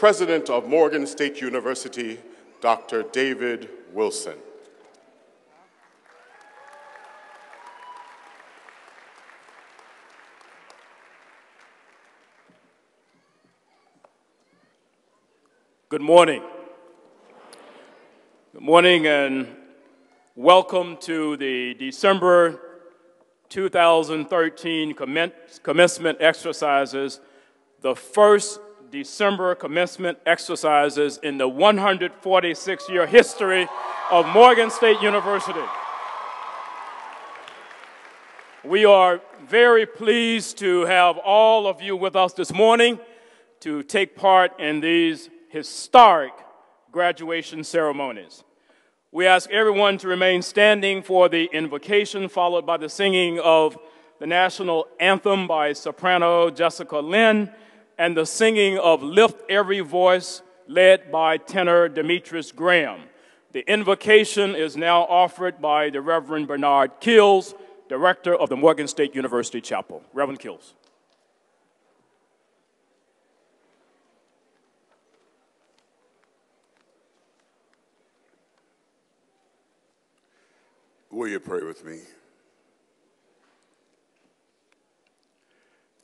President of Morgan State University, Dr. David Wilson. Good morning. Good morning and welcome to the December 2013 commencement exercises, the first December commencement exercises in the 146-year history of Morgan State University. We are very pleased to have all of you with us this morning to take part in these historic graduation ceremonies. We ask everyone to remain standing for the invocation, followed by the singing of the national anthem by soprano Jessica Lynn, and the singing of Lift Every Voice, led by tenor Demetrius Graham. The invocation is now offered by the Reverend Bernard Kills, Director of the Morgan State University Chapel. Reverend Kills. Will you pray with me?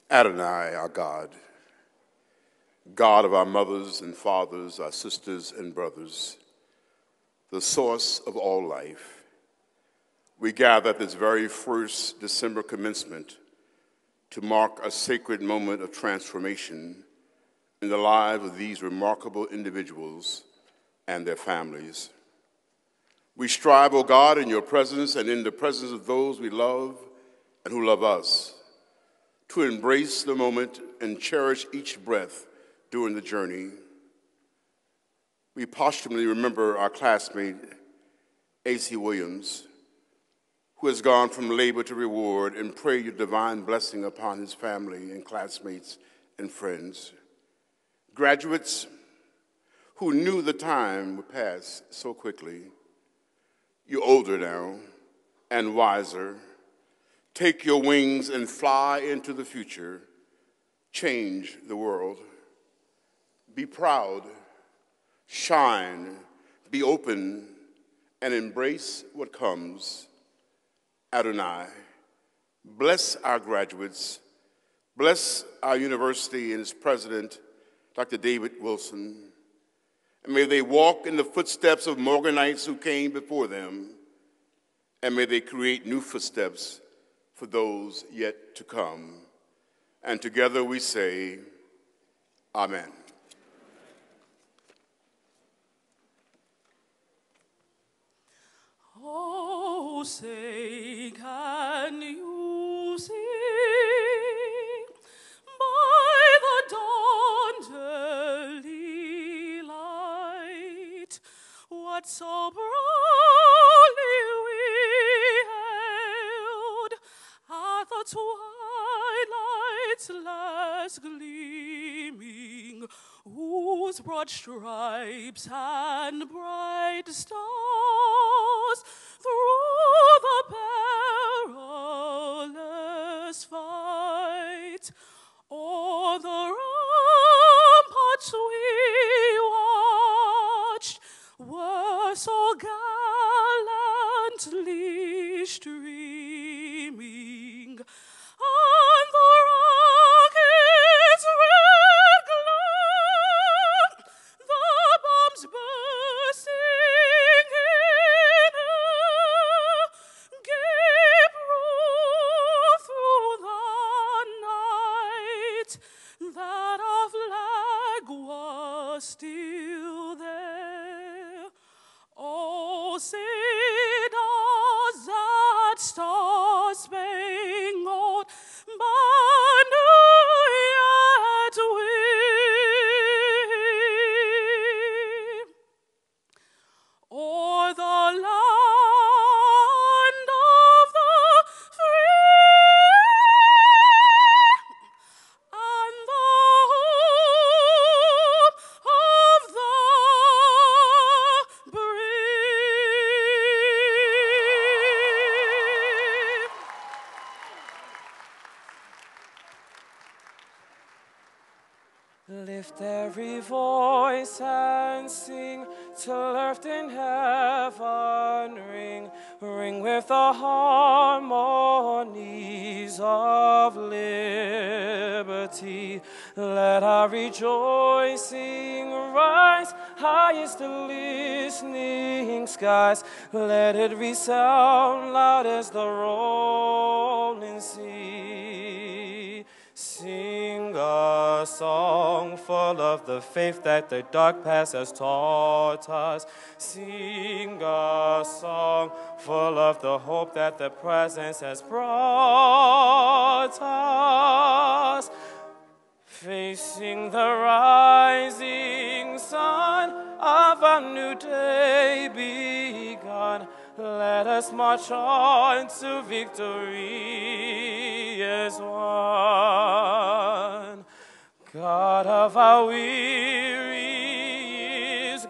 Adonai, our God, God of our mothers and fathers, our sisters and brothers, the source of all life, we gather at this very first December commencement to mark a sacred moment of transformation in the lives of these remarkable individuals and their families. We strive, O God, in your presence and in the presence of those we love and who love us, to embrace the moment and cherish each breath during the journey. We posthumous remember our classmate, A.C. Williams, who has gone from labor to reward, and pray your divine blessing upon his family and classmates and friends. Graduates who knew the time would pass so quickly, you're older now and wiser. Take your wings and fly into the future. Change the world. Be proud, shine, be open, and embrace what comes. Adonai, bless our graduates. Bless our university and its president, Dr. David Wilson. And may they walk in the footsteps of Morganites who came before them, and may they create new footsteps for those yet to come. And together we say, Amen. Oh, say, can you sing by the dawn's early light what so proudly we hailed at the twilight's last gleaming, whose broad stripes and bright stars through the perilous fight o'er the ramparts we watched were so gallantly streaming, and the rocket's red glow, the bombs bursting in air, gave proof through the night that our flag was still there. Oh, say does that star-spangled banner yet wave o'er the land of the free and the home of the brave? Lift every voice and sing till earth and heaven ring, ring with the harmonies of liberty. Let our rejoicing rise highest the listening skies. Let it resound loud as the rolling sea. Sing a song full of the faith that the dark past has taught us. Sing a song full of the hope that the presence has brought us. Facing the rising sun of a new day begun, let us march on to victory as one. God of our wearies,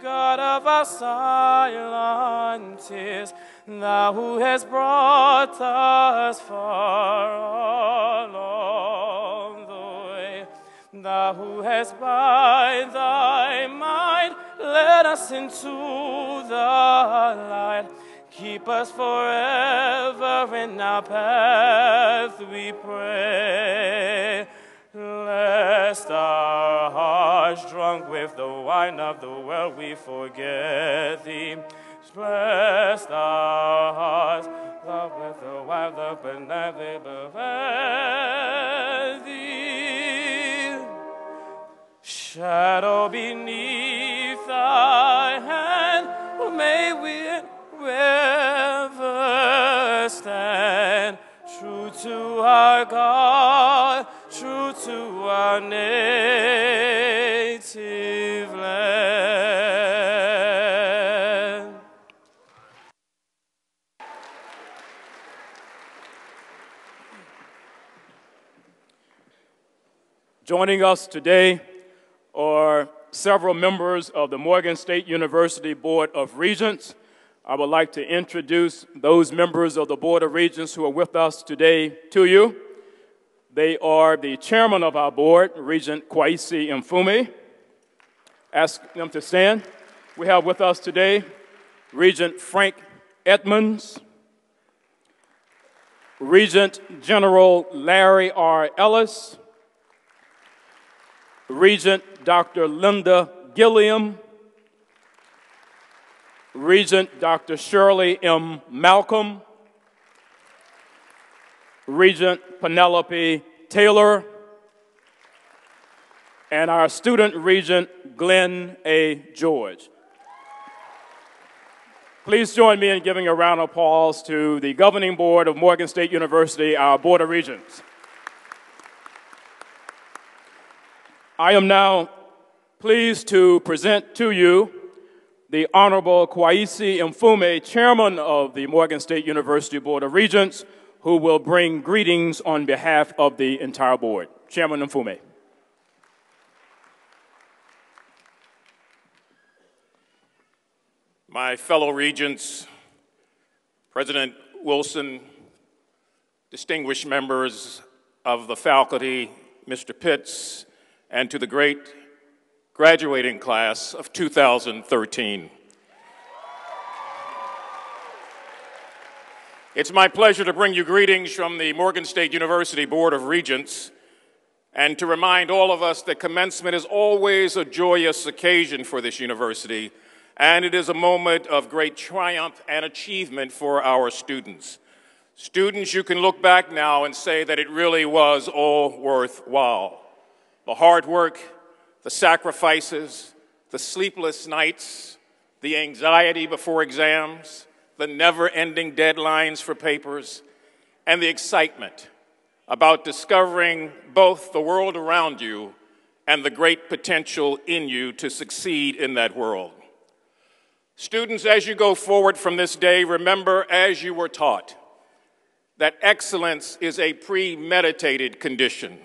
God of our silent tears, thou who hast brought us far along the way, thou who hast by thy might led us into the light. Keep us forever in our path, we pray. Lest our hearts drunk with the wine of the world we forget thee. Bless our hearts love with the wine of the night they prevent thee. Shadow beneath thy hand, may we ever stand, true to our God, true to our native land. Joining us today are several members of the Morgan State University Board of Regents. I would like to introduce those members of the Board of Regents who are with us today to you. They are the chairman of our board, Regent Kwesi Mfume. Ask them to stand. We have with us today Regent Frank Edmonds, Regent General Larry R. Ellis, Regent Dr. Linda Gilliam, Regent Dr. Shirley M. Malcolm, Regent Penelope Taylor, and our student regent, Glenn A. George. Please join me in giving a round of applause to the governing board of Morgan State University, our Board of Regents. I am now pleased to present to you the Honorable Kwesi Mfume, Chairman of the Morgan State University Board of Regents, who will bring greetings on behalf of the entire board. Chairman Mfume. My fellow regents, President Wilson, distinguished members of the faculty, Mr. Pitts, and to the great graduating class of 2013. It's my pleasure to bring you greetings from the Morgan State University Board of Regents and to remind all of us that commencement is always a joyous occasion for this university, and it is a moment of great triumph and achievement for our students. Students, you can look back now and say that it really was all worthwhile. The hard work, the sacrifices, the sleepless nights, the anxiety before exams, the never-ending deadlines for papers, and the excitement about discovering both the world around you and the great potential in you to succeed in that world. Students, as you go forward from this day, remember, as you were taught, that excellence is a premeditated condition,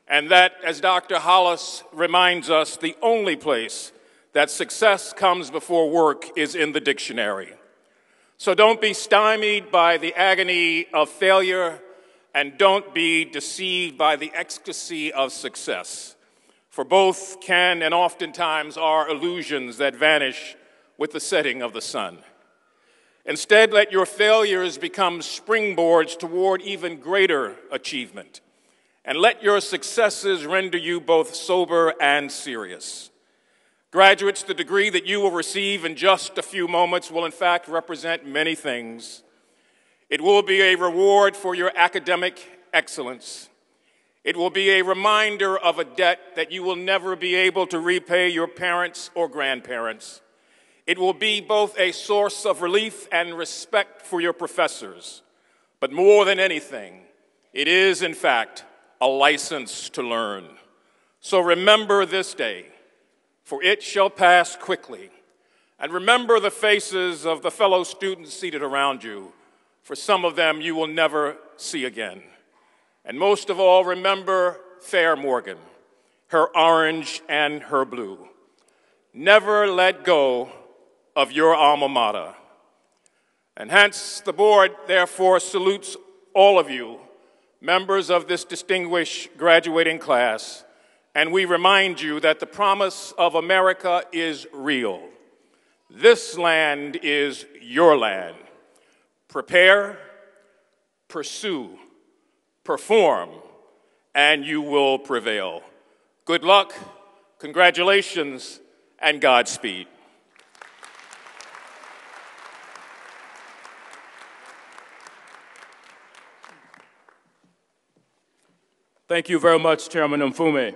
and that, as Dr. Hollis reminds us, the only place that success comes before work is in the dictionary. So don't be stymied by the agony of failure, and don't be deceived by the ecstasy of success. for both can and oftentimes are illusions that vanish with the setting of the sun. Instead, let your failures become springboards toward even greater achievement, and let your successes render you both sober and serious. Graduates, the degree that you will receive in just a few moments will in fact represent many things. It will be a reward for your academic excellence. It will be a reminder of a debt that you will never be able to repay your parents or grandparents. It will be both a source of relief and respect for your professors. But more than anything, it is, in fact, a license to learn. So remember this day, for it shall pass quickly. And remember the faces of the fellow students seated around you. For some of them you will never see again. And most of all, remember Fair Morgan, her orange and her blue. Never let go of your alma mater. And hence the board therefore salutes all of you, members of this distinguished graduating class, and we remind you that the promise of America is real. This land is your land. Prepare, pursue, perform, and you will prevail. Good luck, congratulations, and Godspeed. Thank you very much, Chairman Mfume.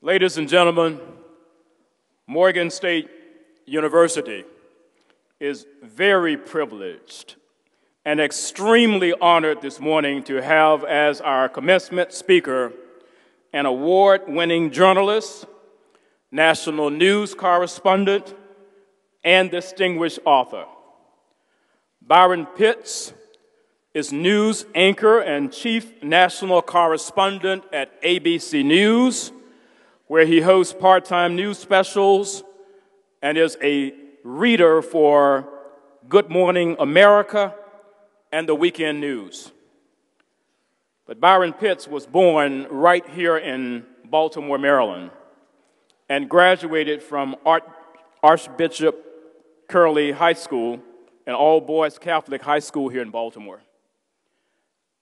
Ladies and gentlemen, Morgan State University is very privileged and extremely honored this morning to have as our commencement speaker an award-winning journalist, national news correspondent, and distinguished author. Byron Pitts is news anchor and chief national correspondent at ABC News, where he hosts part-time news specials and is a reader for Good Morning America and the Weekend News. But Byron Pitts was born right here in Baltimore, Maryland, and graduated from Archbishop Curley High School, an all-boys Catholic high school here in Baltimore.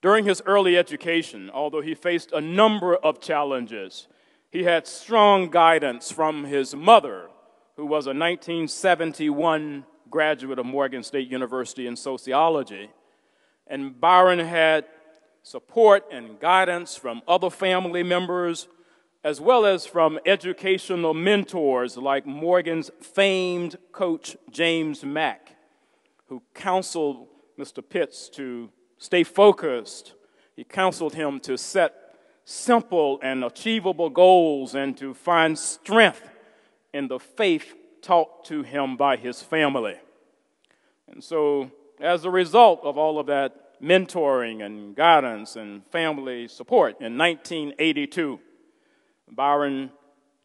During his early education, although he faced a number of challenges, he had strong guidance from his mother, who was a 1971 graduate of Morgan State University in sociology. And Byron had support and guidance from other family members, as well as from educational mentors like Morgan's famed coach, James Mack, who counseled Mr. Pitts to stay focused. He counseled him to set simple and achievable goals and to find strength in the faith taught to him by his family. And so, as a result of all of that mentoring and guidance and family support, in 1982, Byron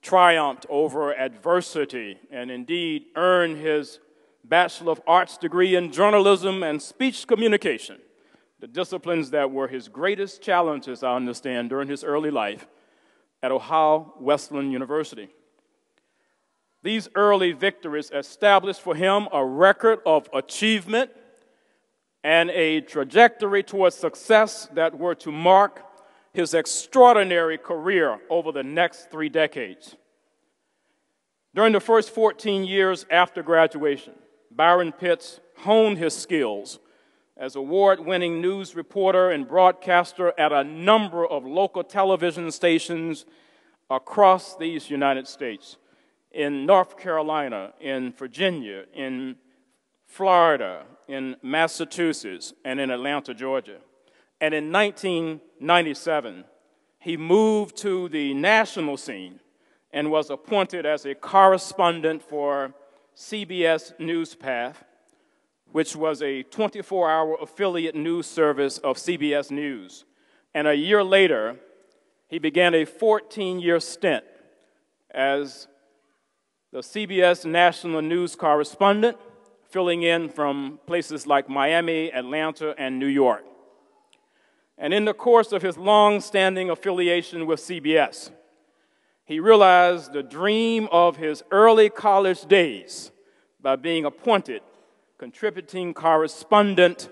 triumphed over adversity and indeed earned his Bachelor of Arts degree in journalism and speech communication, the disciplines that were his greatest challenges, I understand, during his early life at Ohio Wesleyan University. These early victories established for him a record of achievement and a trajectory towards success that were to mark his extraordinary career over the next 3 decades. During the first 14 years after graduation, Byron Pitts honed his skills as award-winning news reporter and broadcaster at a number of local television stations across these United States, in North Carolina, in Virginia, in Florida, in Massachusetts, and in Atlanta, Georgia. And in 1997, he moved to the national scene and was appointed as a correspondent for CBS NewsPath, which was a 24-hour affiliate news service of CBS News. And a year later, he began a 14-year stint as the CBS national news correspondent, filling in from places like Miami, Atlanta, and New York. And in the course of his long-standing affiliation with CBS, he realized the dream of his early college days by being appointed contributing correspondent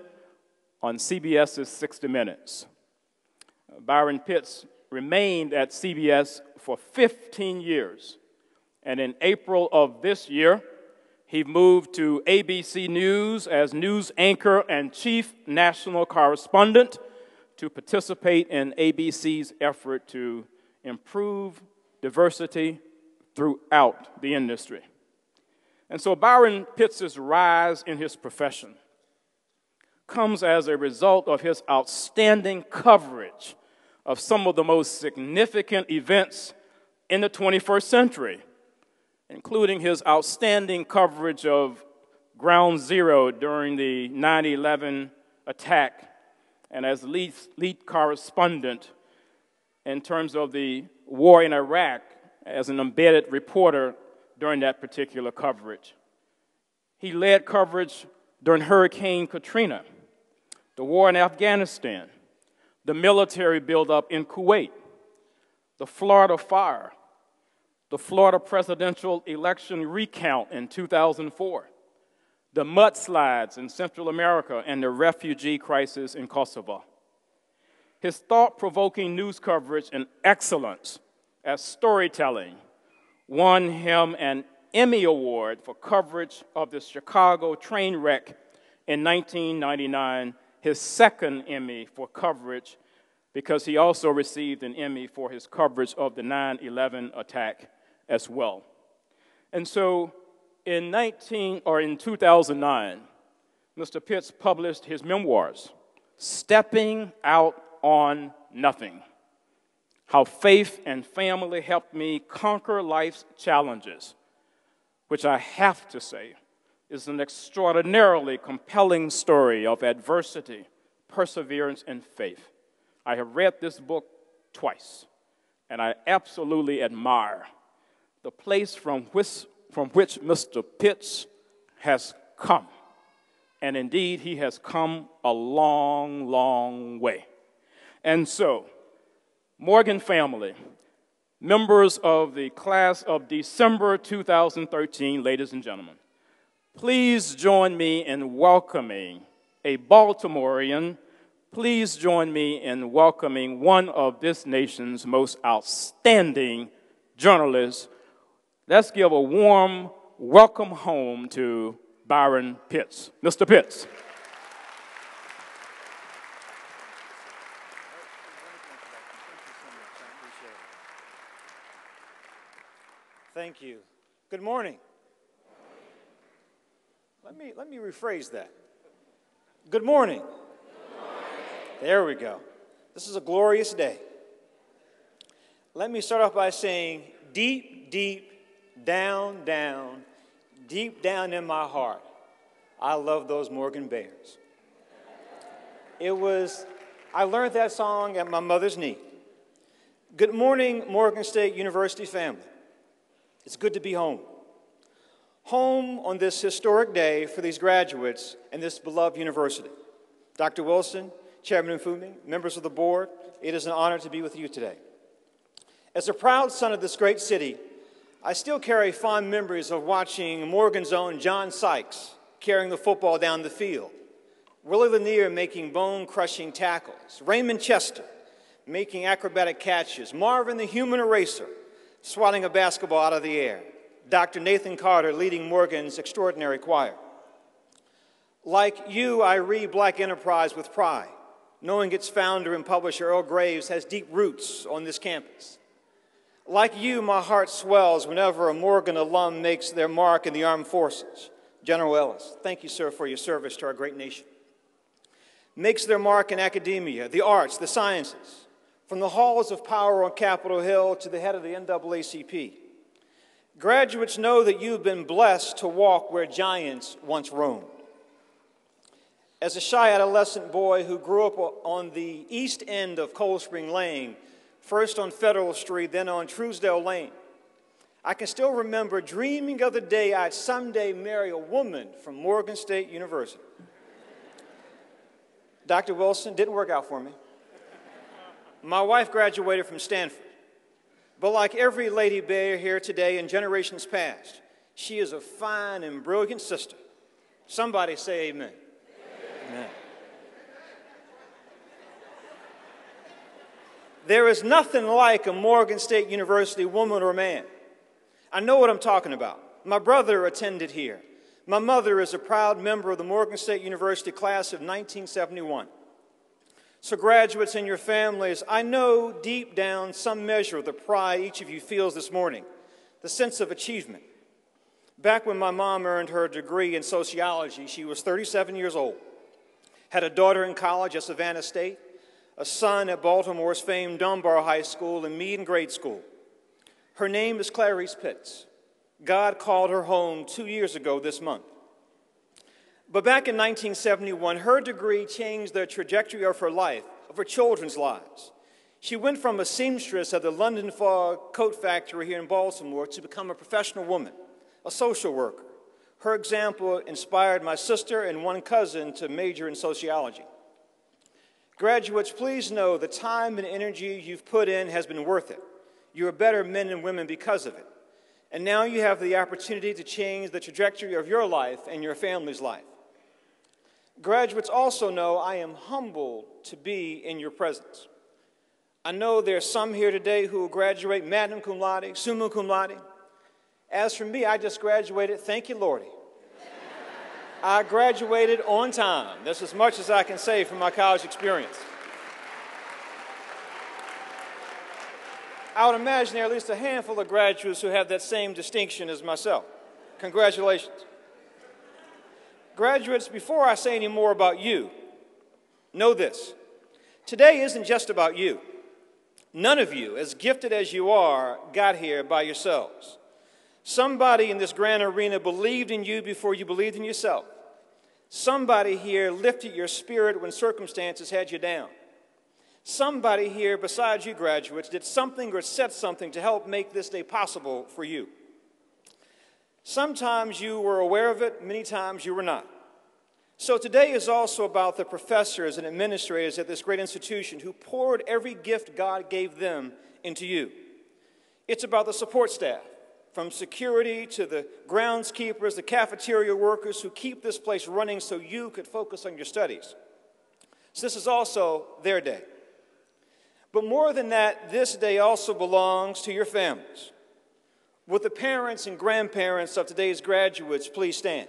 on CBS's 60 Minutes. Byron Pitts remained at CBS for 15 years, and in April of this year, he moved to ABC News as news anchor and chief national correspondent to participate in ABC's effort to improve diversity throughout the industry. And so Byron Pitts' rise in his profession comes as a result of his outstanding coverage of some of the most significant events in the 21st century, including his outstanding coverage of Ground Zero during the 9/11 attack, and as lead correspondent in terms of the war in Iraq as an embedded reporter during that particular coverage. He led coverage during Hurricane Katrina, the war in Afghanistan, the military buildup in Kuwait, the Florida fire, the Florida presidential election recount in 2004, the mudslides in Central America, and the refugee crisis in Kosovo. His thought-provoking news coverage and excellence as storytelling won him an Emmy Award for coverage of the Chicago train wreck in 1999, his second Emmy for coverage, because he also received an Emmy for his coverage of the 9/11 attack as well. And so in 2009, Mr. Pitts published his memoirs, Stepping Out on Nothing: How Faith and Family Helped Me Conquer Life's Challenges, which I have to say is an extraordinarily compelling story of adversity, perseverance, and faith. I have read this book twice, and I absolutely admire the place from which Mr. Pitts has come. And indeed, he has come a long, long way. And so, Morgan family, members of the class of December 2013, ladies and gentlemen, please join me in welcoming a Baltimorean. Please join me in welcoming one of this nation's most outstanding journalists. Let's give a warm welcome home to Byron Pitts. Mr. Pitts. Thank you. Good morning. Let me rephrase that. Good morning. There we go. This is a glorious day. Let me start off by saying, deep, deep, down, down, deep down in my heart, I love those Morgan Bears. I learned that song at my mother's knee. Good morning, Morgan State University family. It's good to be home. Home on this historic day for these graduates and this beloved university. Dr. Wilson, Chairman Mfumi, members of the board, it is an honor to be with you today. As a proud son of this great city, I still carry fond memories of watching Morgan's own John Sykes carrying the football down the field, Willie Lanier making bone-crushing tackles, Raymond Chester making acrobatic catches, Marvin the Human Eraser swatting a basketball out of the air, Dr. Nathan Carter leading Morgan's extraordinary choir. Like you, I read Black Enterprise with pride, knowing its founder and publisher, Earl Graves, has deep roots on this campus. Like you, my heart swells whenever a Morgan alum makes their mark in the armed forces. General Ellis, thank you, sir, for your service to our great nation. Makes their mark in academia, the arts, the sciences, from the halls of power on Capitol Hill to the head of the NAACP. Graduates know that you've been blessed to walk where giants once roamed. As a shy adolescent boy who grew up on the east end of Cold Spring Lane, first on Federal Street, then on Truesdale Lane, I can still remember dreaming of the day I'd someday marry a woman from Morgan State University. Dr. Wilson, didn't work out for me. My wife graduated from Stanford. But like every Lady Bear here today in generations past, she is a fine and brilliant sister. Somebody say amen. Amen. There is nothing like a Morgan State University woman or man. I know what I'm talking about. My brother attended here. My mother is a proud member of the Morgan State University class of 1971. So graduates and your families, I know deep down some measure of the pride each of you feels this morning, the sense of achievement. Back when my mom earned her degree in sociology, she was 37 years old, had a daughter in college at Savannah State, a son at Baltimore's famed Dunbar High School and Meade Grade School. Her name is Clarice Pitts. God called her home 2 years ago this month. But back in 1971, her degree changed the trajectory of her life, of her children's lives. She went from a seamstress at the London Fog Coat Factory here in Baltimore to become a professional woman, a social worker. Her example inspired my sister and one cousin to major in sociology. Graduates, please know the time and energy you've put in has been worth it. You are better men and women because of it. And now you have the opportunity to change the trajectory of your life and your family's life. Graduates also know I am humbled to be in your presence. I know there are some here today who will graduate magna cum laude, summa cum laude. As for me, I just graduated, thank you, Lordy. I graduated on time. That's as much as I can say from my college experience. I would imagine there are at least a handful of graduates who have that same distinction as myself. Congratulations. Graduates, before I say any more about you, know this. Today isn't just about you. None of you, as gifted as you are, got here by yourselves. Somebody in this grand arena believed in you before you believed in yourself. Somebody here lifted your spirit when circumstances had you down. Somebody here, besides you graduates, did something or said something to help make this day possible for you. Sometimes you were aware of it, many times you were not. So today is also about the professors and administrators at this great institution who poured every gift God gave them into you. It's about the support staff, from security to the groundskeepers, the cafeteria workers who keep this place running so you could focus on your studies. So this is also their day. But more than that, this day also belongs to your families. Would the parents and grandparents of today's graduates please stand?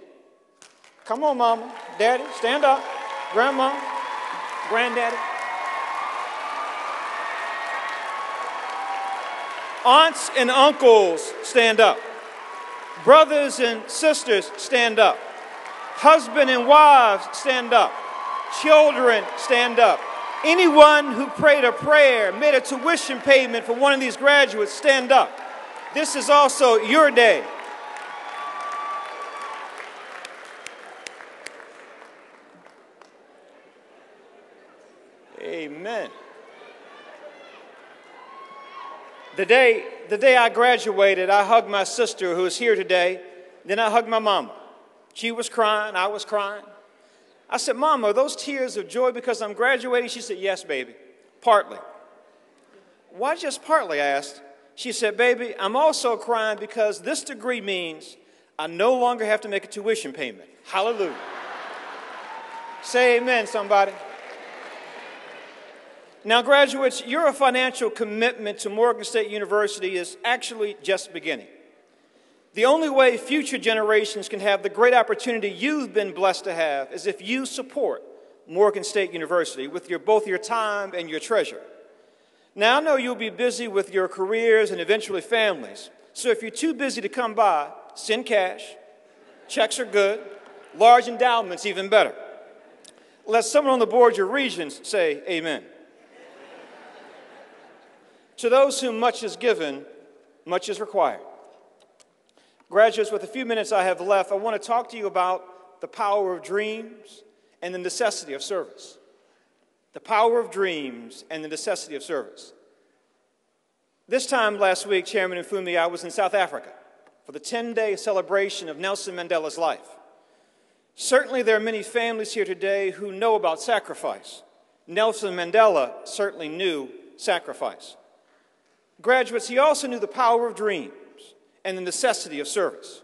Come on, Mama, Daddy, stand up. Grandma, Granddaddy. Aunts and uncles, stand up. Brothers and sisters, stand up. Husband and wives, stand up. Children, stand up. Anyone who prayed a prayer, made a tuition payment for one of these graduates, stand up. This is also your day. Amen. The day I graduated, I hugged my sister who is here today. Then I hugged my mama. She was crying, I was crying. I said, Mama, are those tears of joy because I'm graduating? She said, yes, baby, partly. Why just partly, I asked. She said, baby, I'm also crying because this degree means I no longer have to make a tuition payment. Hallelujah. Say amen, somebody. Now, graduates, your financial commitment to Morgan State University is actually just beginning. The only way future generations can have the great opportunity you've been blessed to have is if you support Morgan State University with both your time and your treasure. Now, I know you'll be busy with your careers and eventually families, so if you're too busy to come by, send cash. Checks are good. Large endowments, even better. Let someone on the board of your regions say amen. To those whom much is given, much is required. Graduates, with the few minutes I have left, I want to talk to you about the power of dreams and the necessity of service. The power of dreams and the necessity of service. This time last week, Chairman Mfumi, I was in South Africa for the 10-day celebration of Nelson Mandela's life. Certainly there are many families here today who know about sacrifice. Nelson Mandela certainly knew sacrifice. Graduates, he also knew the power of dreams and the necessity of service.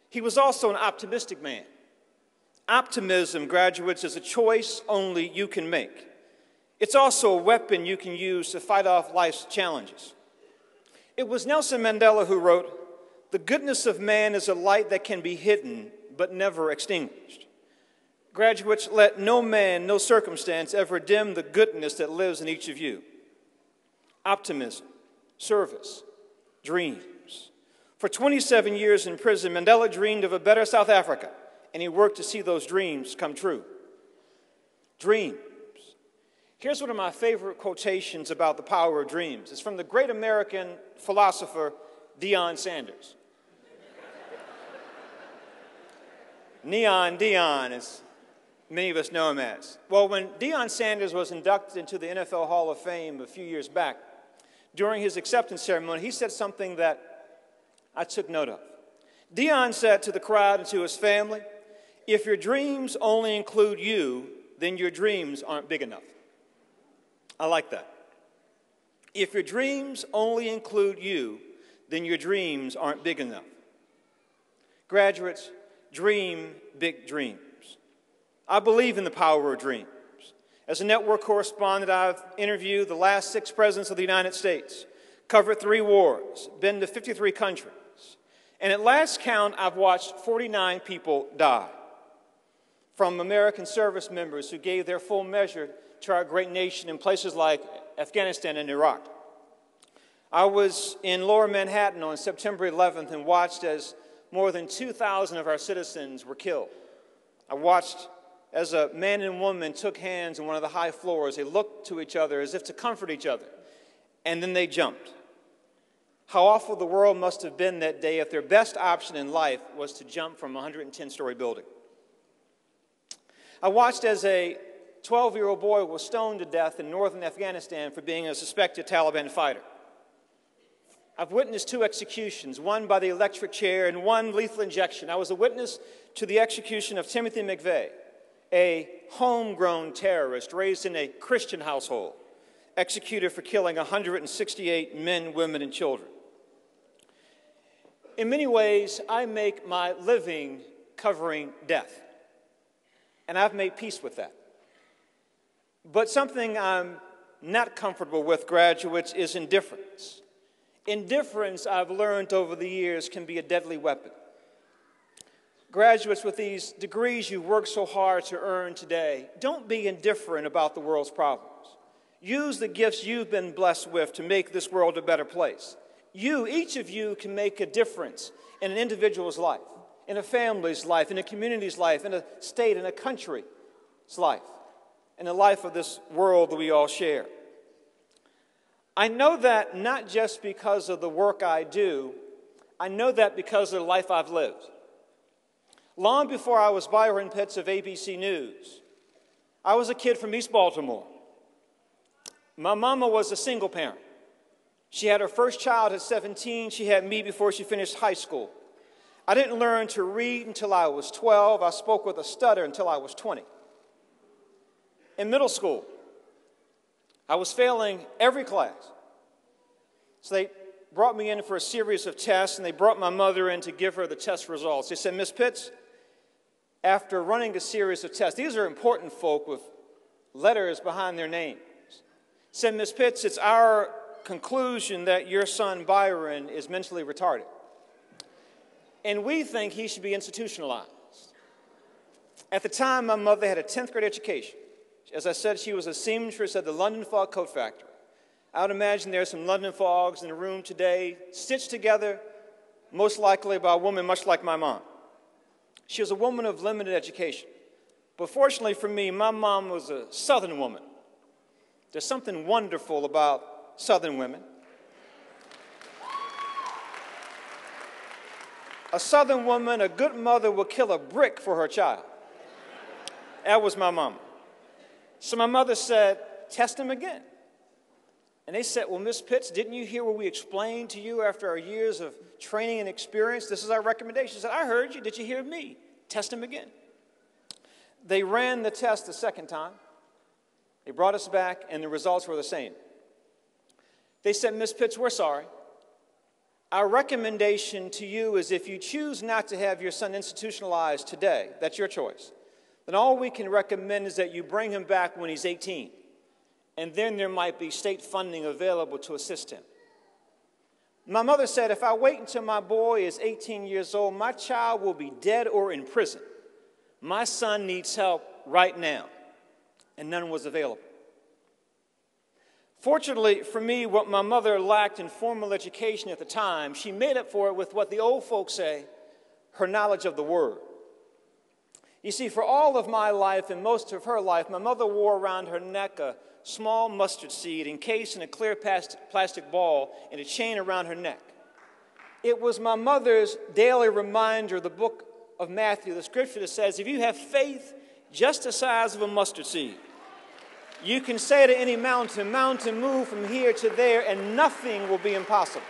He was also an optimistic man. Optimism, graduates, is a choice only you can make. It's also a weapon you can use to fight off life's challenges. It was Nelson Mandela who wrote, "The goodness of man is a light that can be hidden but never extinguished." Graduates, let no man, no circumstance ever dim the goodness that lives in each of you. Optimism, service, dreams. For 27 years in prison, Mandela dreamed of a better South Africa, and he worked to see those dreams come true. Dreams. Here's one of my favorite quotations about the power of dreams. It's from the great American philosopher Deion Sanders. Dion, as many of us know him as. Well, when Deion Sanders was inducted into the NFL Hall of Fame a few years back, during his acceptance ceremony, he said something that I took note of. Deion said to the crowd and to his family, "If your dreams only include you, then your dreams aren't big enough." I like that. If your dreams only include you, then your dreams aren't big enough. Graduates, dream big dreams. I believe in the power of dreams. As a network correspondent, I've interviewed the last 6 presidents of the United States, covered 3 wars, been to 53 countries, and at last count, I've watched 49 people die. From American service members who gave their full measure to our great nation in places like Afghanistan and Iraq. I was in Lower Manhattan on September 11th and watched as more than 2,000 of our citizens were killed. I watched as a man and woman took hands on one of the high floors. They looked to each other as if to comfort each other, and then they jumped. How awful the world must have been that day if their best option in life was to jump from a 110-story building. I watched as a 12-year-old boy was stoned to death in northern Afghanistan for being a suspected Taliban fighter. I've witnessed 2 executions, one by the electric chair and one lethal injection. I was a witness to the execution of Timothy McVeigh, a homegrown terrorist raised in a Christian household, executed for killing 168 men, women, and children. In many ways, I make my living covering death, and I've made peace with that. But something I'm not comfortable with, graduates, is indifference. Indifference, I've learned over the years, can be a deadly weapon. Graduates, with these degrees you work so hard to earn today, don't be indifferent about the world's problems. Use the gifts you've been blessed with to make this world a better place. Each of you can make a difference in an individual's life, in a family's life, in a community's life, in a state, in a country's life, in the life of this world that we all share. I know that not just because of the work I do, I know that because of the life I've lived. Long before I was Byron Pitts of ABC News, I was a kid from East Baltimore. My mama was a single parent. She had her first child at 17. She had me before she finished high school. I didn't learn to read until I was 12. I spoke with a stutter until I was 20. In middle school, I was failing every class. So they brought me in for a series of tests, and they brought my mother in to give her the test results. They said, "Miss Pitts, after running a series of tests," these are important folk with letters behind their names, said, "Miss Pitts, it's our conclusion that your son Byron is mentally retarded, and we think he should be institutionalized." At the time, my mother had a 10th grade education. As I said, she was a seamstress at the London Fog Coat Factory. I would imagine there's some London Fogs in the room today, stitched together, most likely by a woman much like my mom. She was a woman of limited education. But fortunately for me, my mom was a Southern woman. There's something wonderful about Southern women. A Southern woman, a good mother, will kill a brick for her child. That was my mama. So my mother said, "Test him again." And they said, "Well, Miss Pitts, didn't you hear what we explained to you after our years of training and experience? This is our recommendation." She said, "I heard you. Did you hear me? Test him again." They ran the test the second time. They brought us back, and the results were the same. They said, Ms. Pitts, we're sorry. Our recommendation to you is if you choose not to have your son institutionalized today, that's your choice, then all we can recommend is that you bring him back when he's 18. And then there might be state funding available to assist him. My mother said, if I wait until my boy is 18 years old, my child will be dead or in prison. My son needs help right now. And none was available. Fortunately for me, what my mother lacked in formal education at the time, she made up for it with what the old folks say, her knowledge of the Word. You see, for all of my life and most of her life, my mother wore around her neck a small mustard seed encased in a clear plastic ball and a chain around her neck. It was my mother's daily reminder, the book of Matthew, the scripture that says, if you have faith just the size of a mustard seed, you can say to any mountain, mountain, move from here to there, and nothing will be impossible.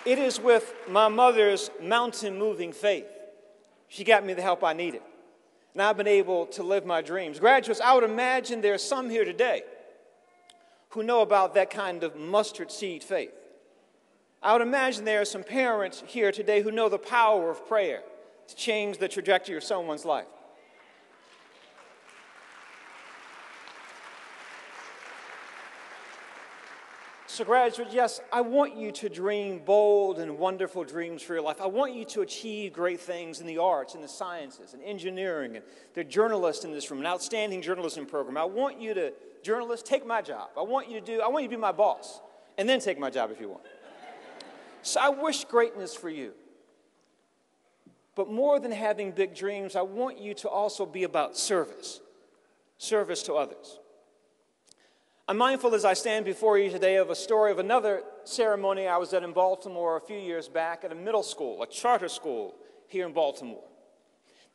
It is with my mother's mountain-moving faith. She got me the help I needed. And I've been able to live my dreams. Graduates, I would imagine there are some here today who know about that kind of mustard seed faith. I would imagine there are some parents here today who know the power of prayer to change the trajectory of someone's life. So graduates, yes, I want you to dream bold and wonderful dreams for your life. I want you to achieve great things in the arts, in the sciences, in engineering. And there are journalists in this room, an outstanding journalism program. I want you to, journalists, take my job. I want you to be my boss, and then take my job if you want. So I wish greatness for you. But more than having big dreams, I want you to also be about service to others. I'm mindful as I stand before you today of a story of another ceremony I was at in Baltimore a few years back at a middle school, a charter school here in Baltimore.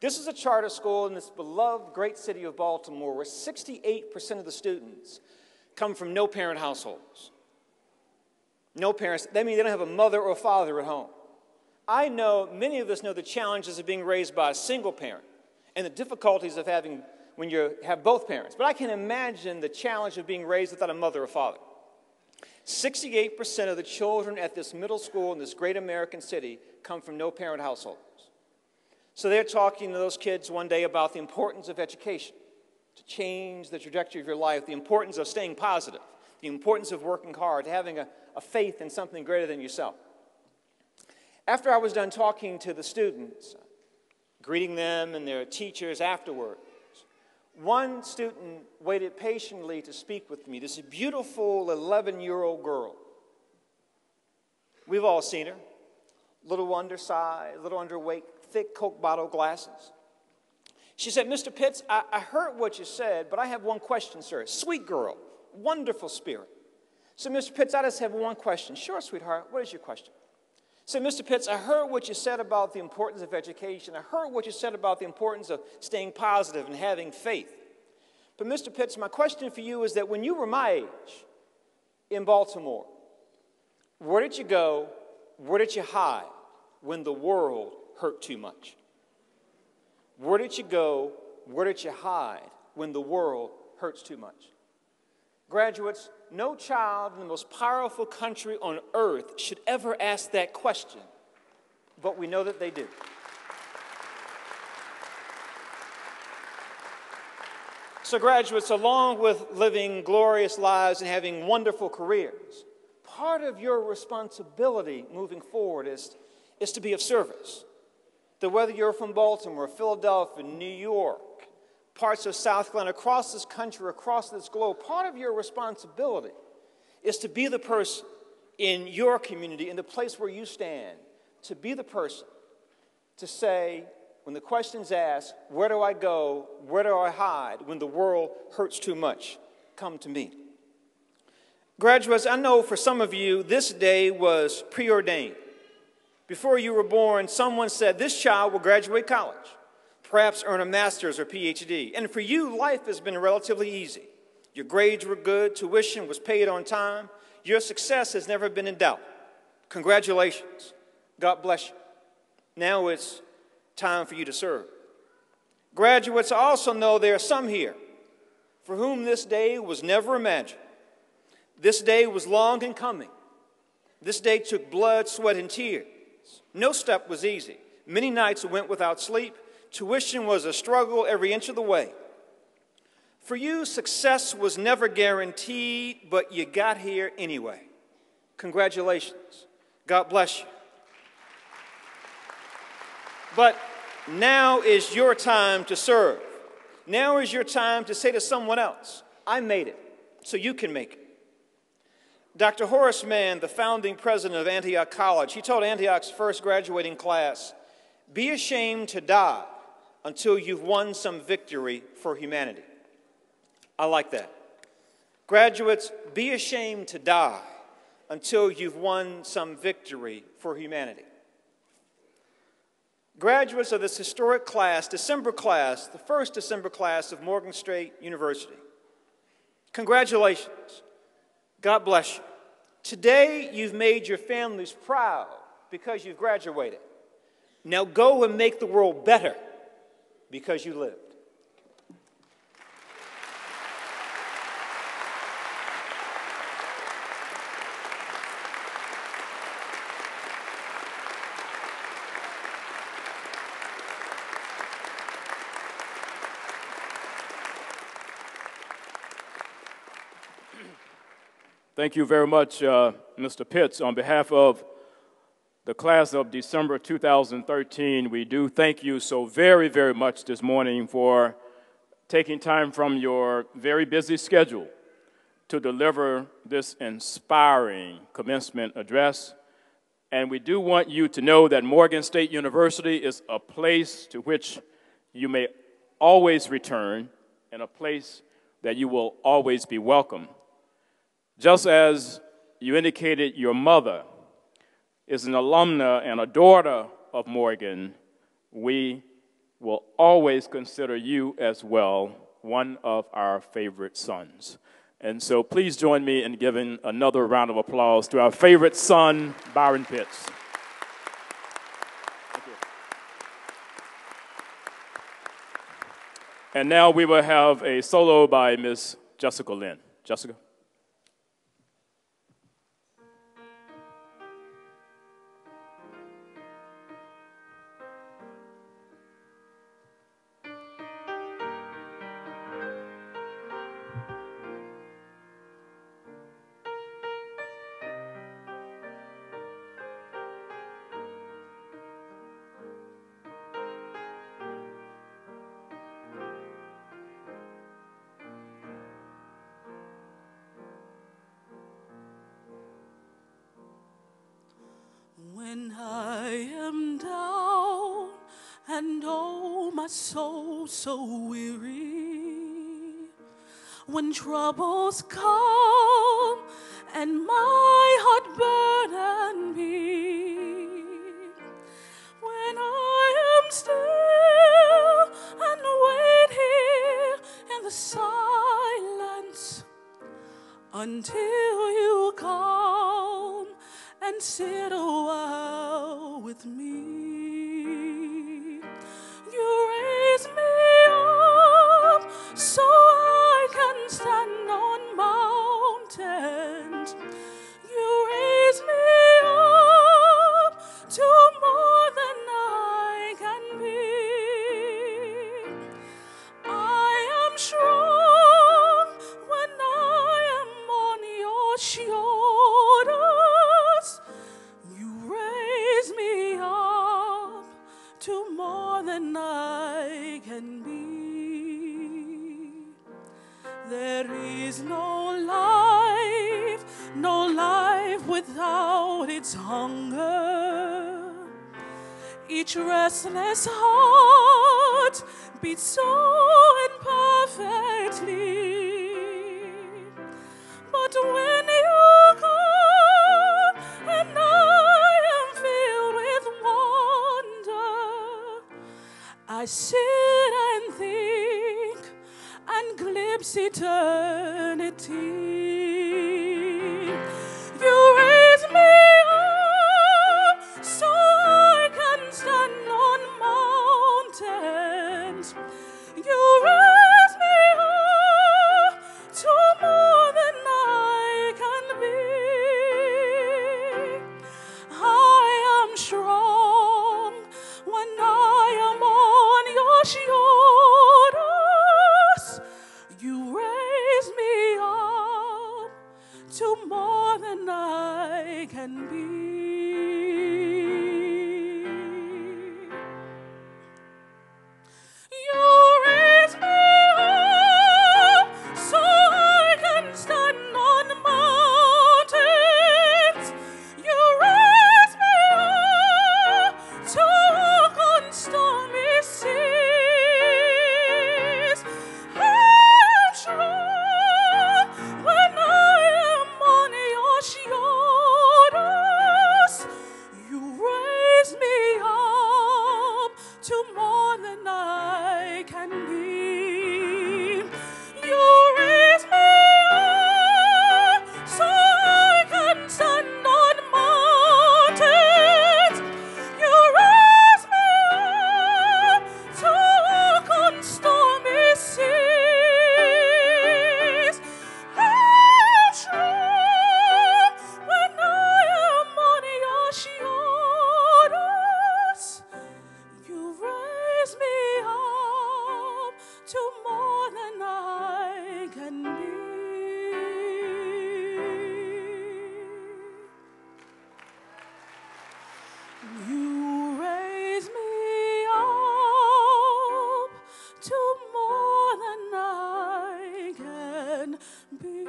This is a charter school in this beloved great city of Baltimore where 68% of the students come from no-parent households. No parents, that means they don't have a mother or a father at home. I know, many of us know the challenges of being raised by a single parent and the difficulties of having when you have both parents. But I can imagine the challenge of being raised without a mother or father. 68% of the children at this middle school in this great American city come from no-parent households. So they're talking to those kids one day about the importance of education to change the trajectory of your life, the importance of staying positive, the importance of working hard, having a faith in something greater than yourself. After I was done talking to the students, greeting them and their teachers afterward, one student waited patiently to speak with me, this beautiful 11-year-old girl. We've all seen her, little undersized, little underweight, thick Coke bottle glasses. She said, Mr. Pitts, I heard what you said, but I have one question, sir. Sweet girl, wonderful spirit. So, Mr. Pitts, I just have one question. Sure, sweetheart, what is your question? So, Mr. Pitts, I heard what you said about the importance of education. I heard what you said about the importance of staying positive and having faith. But, Mr. Pitts, my question for you is that when you were my age in Baltimore, where did you go, where did you hide when the world hurt too much? Where did you go, where did you hide when the world hurts too much? Graduates, no child in the most powerful country on earth should ever ask that question, but we know that they do. So graduates, along with living glorious lives and having wonderful careers, part of your responsibility moving forward is to be of service. That whether you're from Baltimore, Philadelphia, New York, parts of South Carolina, across this country, across this globe, part of your responsibility is to be the person in your community, in the place where you stand, to be the person to say, when the question's asked, where do I go, where do I hide, when the world hurts too much, come to me. Graduates, I know for some of you, this day was preordained. Before you were born, someone said, this child will graduate college, perhaps earn a master's or PhD. And for you, life has been relatively easy. Your grades were good, tuition was paid on time. Your success has never been in doubt. Congratulations. God bless you. Now it's time for you to serve. Graduates, I also know there are some here for whom this day was never imagined. This day was long in coming. This day took blood, sweat, and tears. No step was easy. Many nights went without sleep. Tuition was a struggle every inch of the way. For you, success was never guaranteed, but you got here anyway. Congratulations. God bless you. But now is your time to serve. Now is your time to say to someone else, I made it, so you can make it. Dr. Horace Mann, the founding president of Antioch College, he told Antioch's first graduating class, be ashamed to die until you've won some victory for humanity. I like that. Graduates, be ashamed to die until you've won some victory for humanity. Graduates of this historic class, December class, the first December class of Morgan State University, congratulations. God bless you. Today, you've made your families proud because you've graduated. Now go and make the world better because you lived. Thank you very much, Mr. Pitts. On behalf of the class of December 2013, we do thank you so very, very much this morning for taking time from your very busy schedule to deliver this inspiring commencement address. And we do want you to know that Morgan State University is a place to which you may always return and a place that you will always be welcome. Just as you indicated your mother is an alumna and a daughter of Morgan, we will always consider you as well one of our favorite sons. And so please join me in giving another round of applause to our favorite son, Byron Pitts. Thank you. And now we will have a solo by Miss Jessica Lynn. Jessica. When I am down and oh, my soul so weary, when troubles come and my heart burden be, when I am still and wait here in the silence until you come and sit a while with me. You raise me up so I can stand on mountains. You raise me up to more than I can be. I am strong when I am on your shoulders. You raise me up to more than I can be. There is no life without its hunger. Each restless heart beats so imperfectly. But when you come and I am filled with wonder, I sit and think and glimpse eternity. You raise me up so I can stand on mountains. You raise me up to more than I can can be. You raise me up so I can stand on mountains. You raise me up to walk on stormy seas. I'm strong when I am on your shoulders. You raise me up to more than I can be. You raise me up so I can stand on mountains. You raise me up to walk on stormy seas. I'm strong when I am on your shoulders. You raise me up to more than I can be. You raise me up to more than I can be.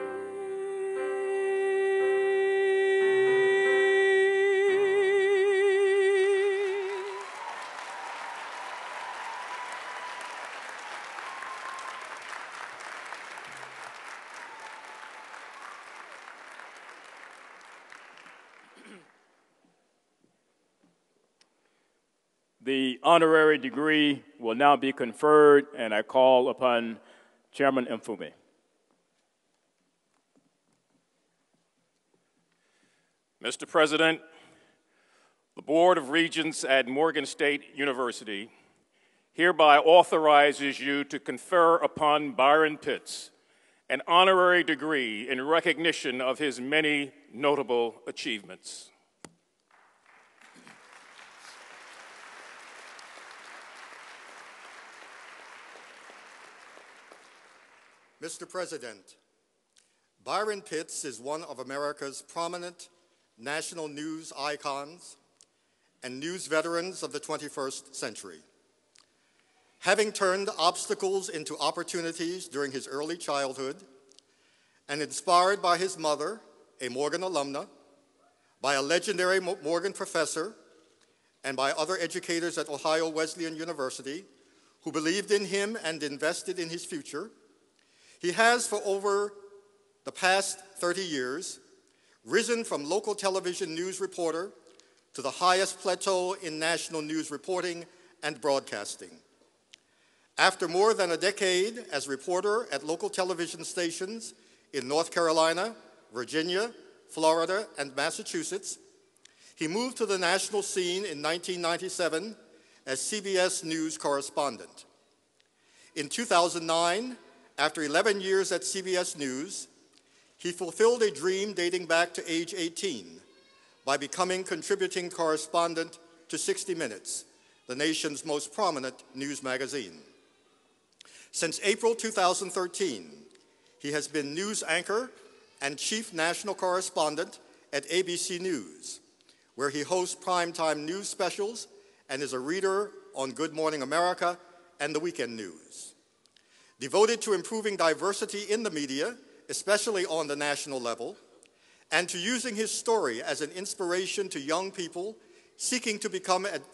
The honorary degree will now be conferred, and I call upon Chairman Mfume. Mr. President, the Board of Regents at Morgan State University hereby authorizes you to confer upon Byron Pitts an honorary degree in recognition of his many notable achievements. Mr. President, Byron Pitts is one of America's prominent national news icons and news veterans of the 21st century. Having turned obstacles into opportunities during his early childhood, and inspired by his mother, a Morgan alumna, by a legendary Morgan professor, and by other educators at Ohio Wesleyan University who believed in him and invested in his future, he has, for over the past 30 years, risen from local television news reporter to the highest plateau in national news reporting and broadcasting. After more than a decade as reporter at local television stations in North Carolina, Virginia, Florida, and Massachusetts, he moved to the national scene in 1997 as CBS News correspondent. In 2009, after 11 years at CBS News, he fulfilled a dream dating back to age 18 by becoming contributing correspondent to 60 Minutes, the nation's most prominent news magazine. Since April 2013, he has been news anchor and chief national correspondent at ABC News, where he hosts primetime news specials and is a reader on Good Morning America and the Weekend News. Devoted to improving diversity in the media, especially on the national level, and to using his story as an inspiration to young people seeking to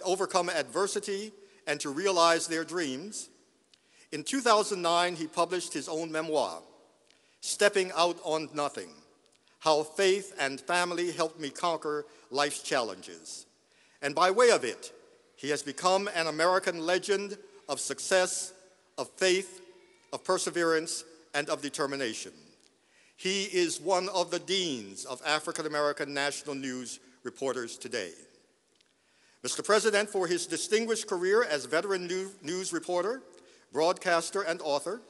overcome adversity and to realize their dreams, in 2009 he published his own memoir, Stepping Out on Nothing: How Faith and Family Helped Me Conquer Life's Challenges. And by way of it, he has become an American legend of success, of faith, of perseverance, and of determination. He is one of the deans of African American national news reporters today. Mr. President, for his distinguished career as veteran news reporter, broadcaster, and author,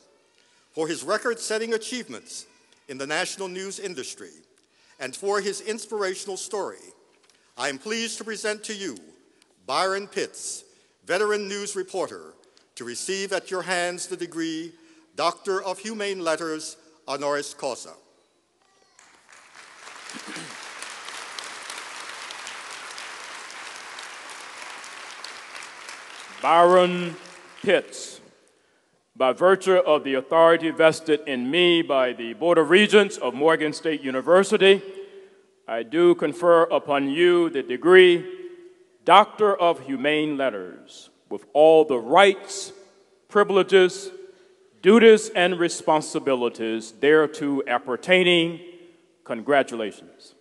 for his record-setting achievements in the national news industry, and for his inspirational story, I am pleased to present to you Byron Pitts, veteran news reporter, to receive at your hands the degree Doctor of Humane Letters, honoris causa. Byron Pitts. By virtue of the authority vested in me by the Board of Regents of Morgan State University, I do confer upon you the degree Doctor of Humane Letters with all the rights, privileges, duties, and responsibilities thereto appertaining. Congratulations.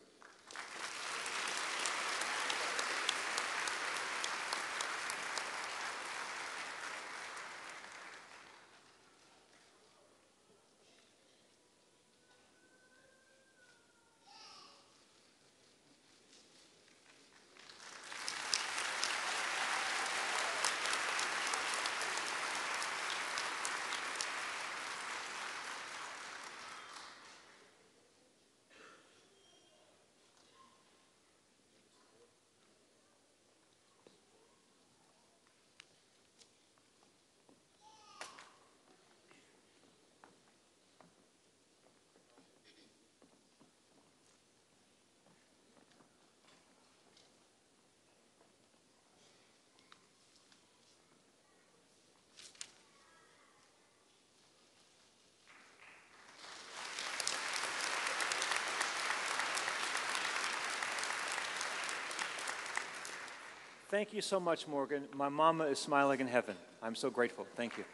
Thank you so much, Morgan. My mama is smiling in heaven. I'm so grateful. Thank you.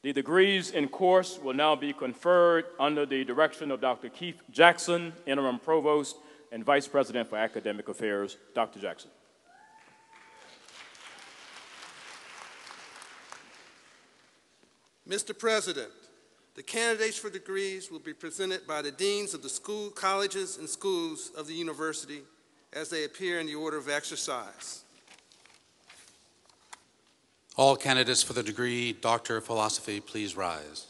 The degrees in course will now be conferred under the direction of Dr. Keith Jackson, Interim Provost and Vice President for Academic Affairs. Dr. Jackson. Mr. President, the candidates for degrees will be presented by the deans of the school, colleges, and schools of the university as they appear in the order of exercise. All candidates for the degree Doctor of Philosophy, please rise.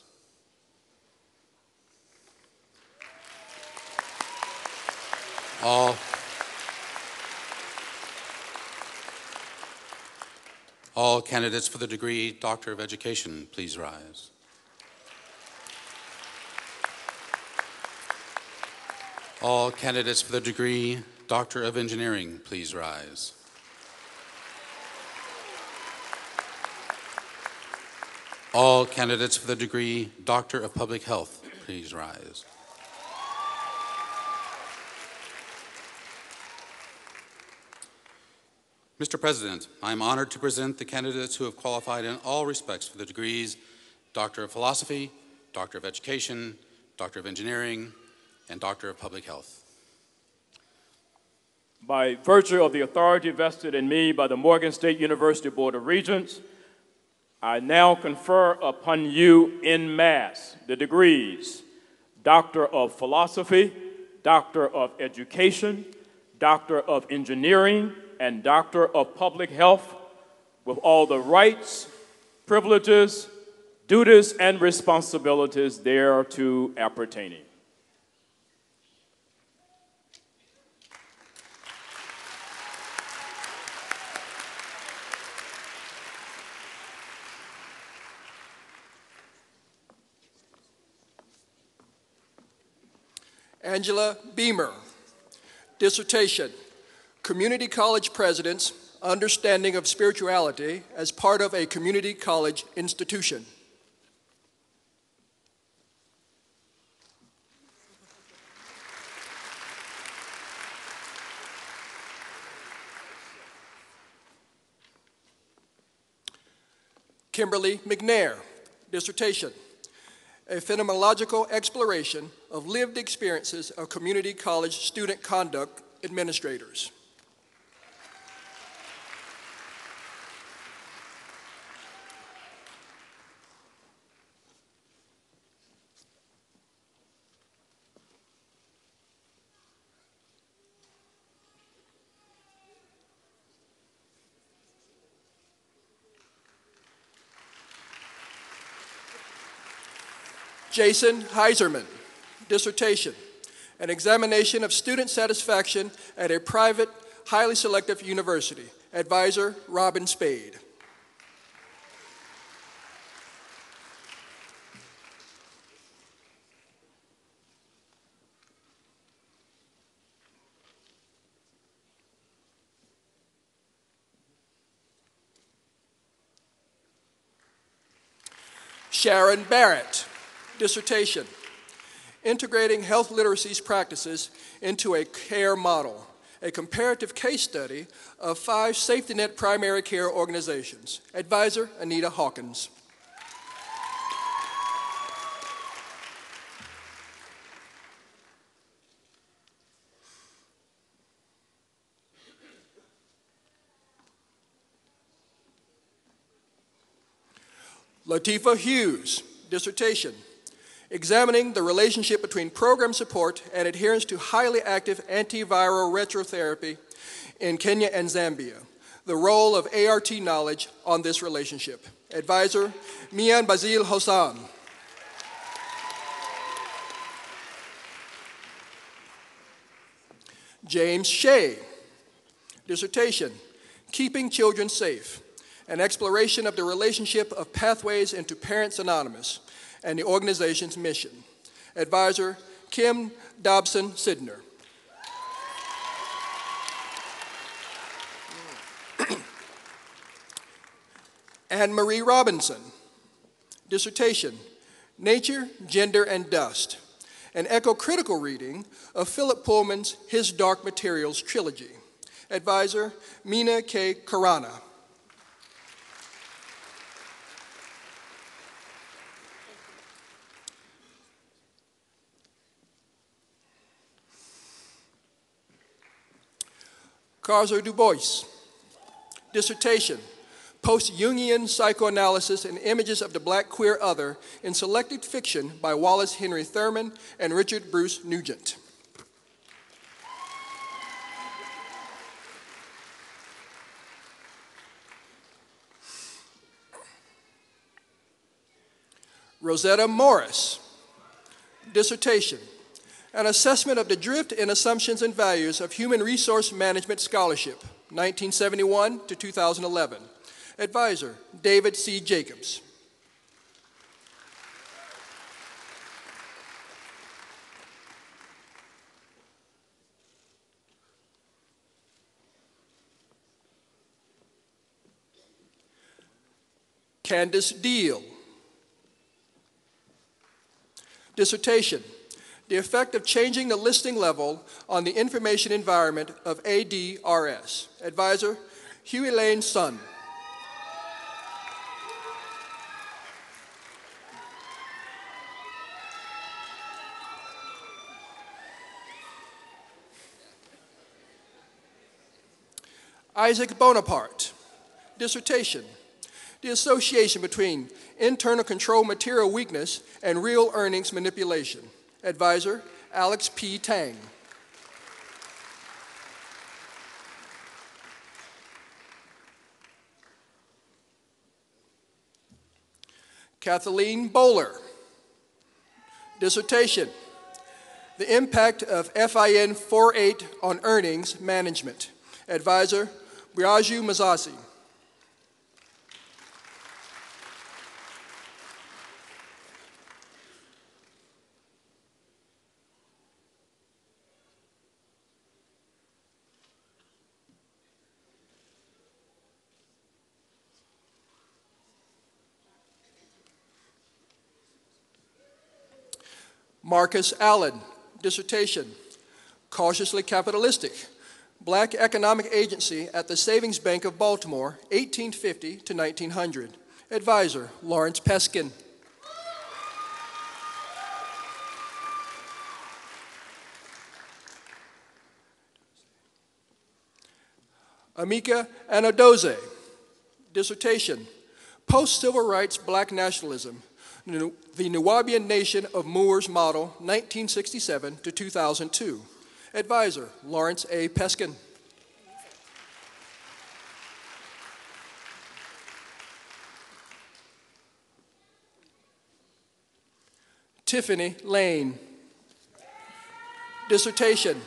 All candidates for the degree Doctor of Education, please rise. All candidates for the degree Doctor of Engineering, please rise. All candidates for the degree Doctor of Public Health, please rise. Mr. President, I am honored to present the candidates who have qualified in all respects for the degrees Doctor of Philosophy, Doctor of Education, Doctor of Engineering, and Doctor of Public Health. By virtue of the authority vested in me by the Morgan State University Board of Regents, I now confer upon you en masse the degrees Doctor of Philosophy, Doctor of Education, Doctor of Engineering, and Doctor of Public Health with all the rights, privileges, duties, and responsibilities thereto appertaining. Angela Beamer. Dissertation, Community College President's Understanding of Spirituality as part of a community college institution. Kimberly McNair. Dissertation, a phenomenological exploration of lived experiences of community college student conduct administrators. Jason Heiserman. Dissertation, an examination of student satisfaction at a private, highly selective university. Advisor, Robin Spade. Sharon Barrett. Dissertation, Integrating Health Literacy Practices into a Care Model, a comparative case study of 5 safety net primary care organizations. Advisor, Anita Hawkins. Latifa Hughes. Dissertation, Examining the relationship between program support and adherence to highly active antiviral retrotherapy in Kenya and Zambia. The role of ART knowledge on this relationship. Advisor, Mian Bazil Hossan. James Shea. Dissertation, Keeping Children Safe, an exploration of the relationship of pathways into Parents Anonymous and the organization's mission. Advisor, Kim Dobson-Sidner. Anne-Marie Robinson. Dissertation, Nature, Gender, and Dust, an eco-critical reading of Philip Pullman's His Dark Materials trilogy. Advisor, Mina K. Karana. Carzer Du Bois. Dissertation, Post-Jungian Psychoanalysis and Images of the Black Queer Other in Selected Fiction by Wallace Henry Thurman and Richard Bruce Nugent. Rosetta Morris. Dissertation, An Assessment of the Drift in Assumptions and Values of Human Resource Management Scholarship, 1971 to 2011. Advisor, David C. Jacobs. Candace Deal. Dissertation, The Effect of Changing the Listing Level on the Information Environment of ADRS. Advisor, Huey Lane Sun. Isaac Bonaparte. Dissertation, The Association Between Internal Control Material Weakness and Real Earnings Manipulation. Advisor, Alex P. Tang. Kathleen Bowler. Dissertation, The Impact of FIN 48 on Earnings Management. Advisor, Briaju Mazasi. Marcus Allen. Dissertation, Cautiously Capitalistic, Black Economic Agency at the Savings Bank of Baltimore, 1850 to 1900. Advisor, Lawrence Peskin. Amika Anadoze. Dissertation, Post-Civil Rights Black Nationalism, the Nuwaubian Nation of Moors Model, 1967 to 2002. Advisor, Lawrence A. Peskin. Tiffany Lane. Dissertation,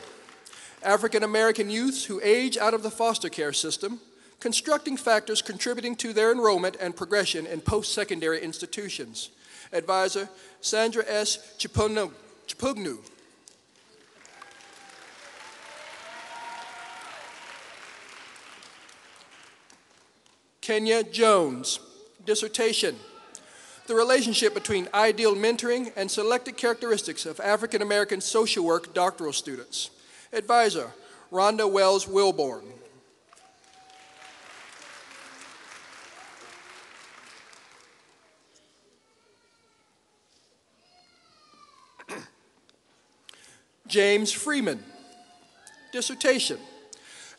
African American youths who age out of the foster care system, constructing factors contributing to their enrollment and progression in post-secondary institutions. Advisor, Sandra S. Chipugnu. Kenya Jones. Dissertation, the relationship between ideal mentoring and selected characteristics of African American social work doctoral students. Advisor, Rhonda Wells Wilborn. James Freeman. Dissertation,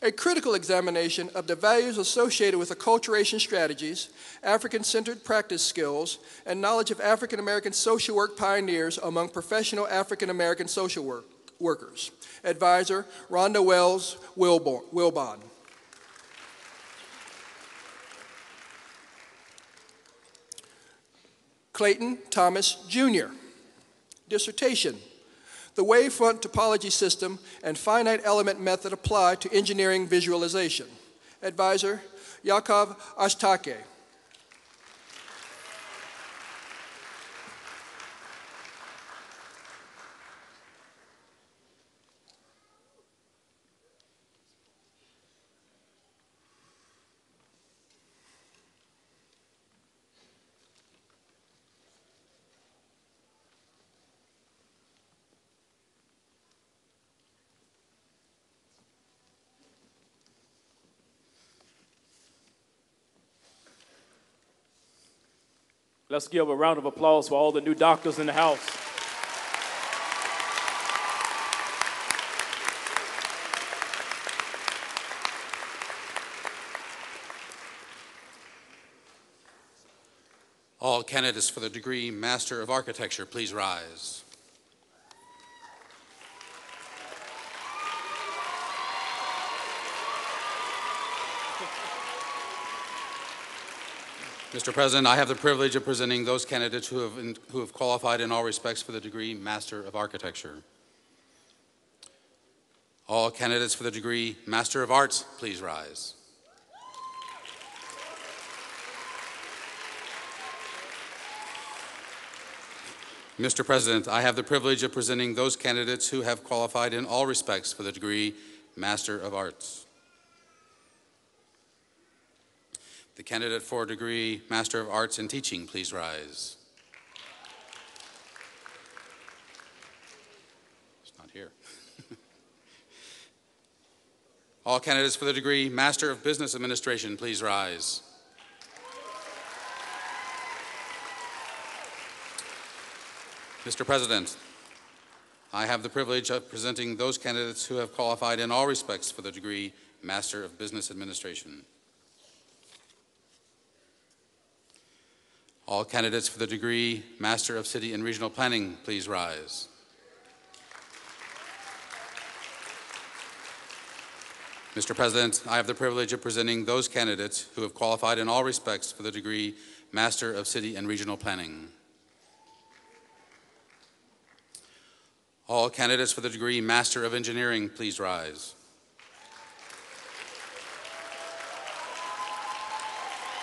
a critical examination of the values associated with acculturation strategies, African-centered practice skills, and knowledge of African American social work pioneers among professional African American social workers. Advisor, Rhonda Wells Wilbon. Clayton Thomas Jr. Dissertation, the wavefront topology system and finite element method applied to engineering visualization. Advisor, Yakov Ashtake. Let's give a round of applause for all the new doctors in the house. All candidates for the degree Master of Architecture, please rise. Mr. President, I have the privilege of presenting those candidates who have qualified in all respects for the degree Master of Architecture. All candidates for the degree Master of Arts, please rise. Mr. President, I have the privilege of presenting those candidates who have qualified in all respects for the degree Master of Arts. The candidate for degree Master of Arts in Teaching, please rise. It's not here. All candidates for the degree Master of Business Administration, please rise. Mr. President, I have the privilege of presenting those candidates who have qualified in all respects for the degree Master of Business Administration. All candidates for the degree Master of City and Regional Planning, please rise. Mr. President, I have the privilege of presenting those candidates who have qualified in all respects for the degree Master of City and Regional Planning. All candidates for the degree Master of Engineering, please rise.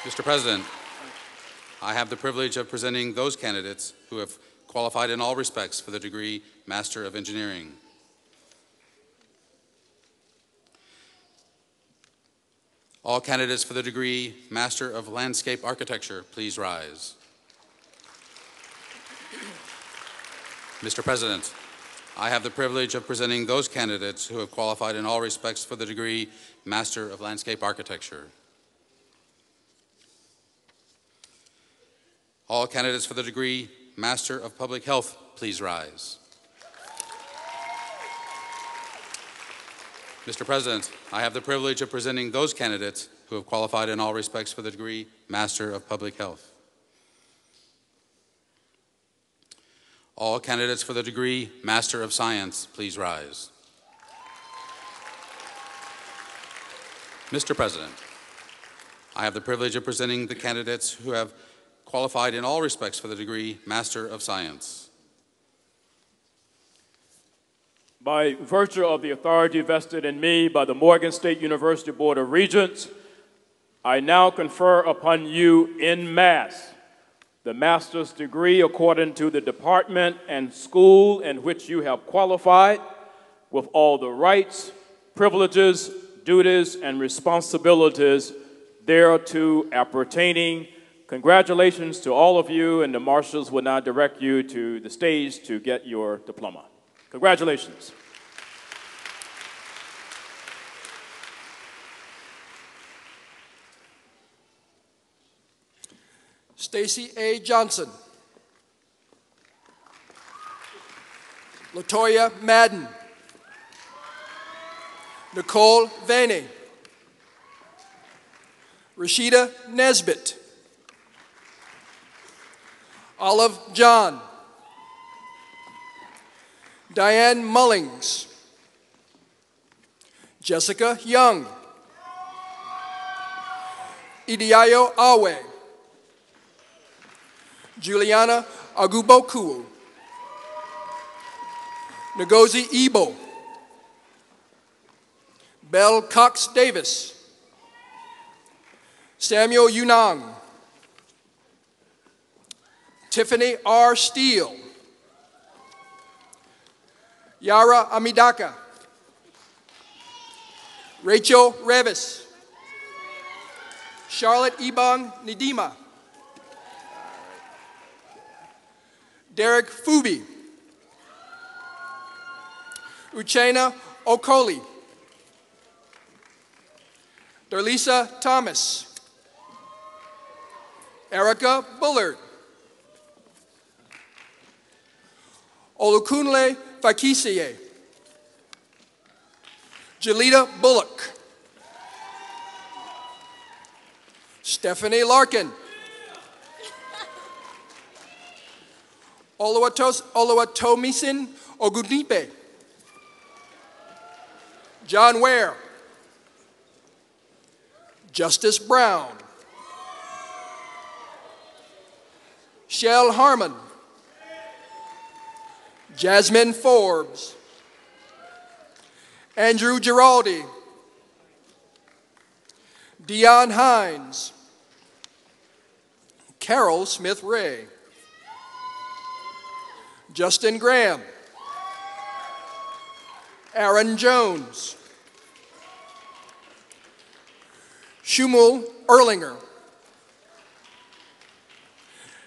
Mr. President, I have the privilege of presenting those candidates who have qualified in all respects for the degree Master of Engineering. All candidates for the degree Master of Landscape Architecture, please rise. Mr. President, I have the privilege of presenting those candidates who have qualified in all respects for the degree Master of Landscape Architecture. All candidates for the degree Master of Public Health, please rise. Mr. President, I have the privilege of presenting those candidates who have qualified in all respects for the degree Master of Public Health. All candidates for the degree Master of Science, please rise. Mr. President, I have the privilege of presenting the candidates who have qualified in all respects for the degree Master of Science. By virtue of the authority vested in me by the Morgan State University Board of Regents, I now confer upon you en masse the master's degree according to the department and school in which you have qualified, with all the rights, privileges, duties, and responsibilities thereto appertaining Congratulations to all of you, and the marshals will now direct you to the stage to get your diploma. Congratulations. Stacy A. Johnson. Latoya Madden. Nicole Vaney. Rashida Nesbitt. Olive John. Diane Mullings. Jessica Young. Idiayo Awe. Juliana Aguboku. Ngozi Ibo. Belle Cox Davis. Samuel Yunang. Tiffany R. Steele. Yara Amidaka. Rachel Revis. Charlotte Ibong Nidima. Derek Fubi. Uchena Okoli. Darlisa Thomas. Erica Bullard. Olukunle Fakisiye. Jalita Bullock. Stephanie Larkin. Oluwatomisin Ogunipe. John Ware. Justice Brown. Shell Harmon. Jasmine Forbes. Andrew Giraldi. Dion Hines. Carol Smith-Ray. Justin Graham. Aaron Jones. Shumul Erlinger.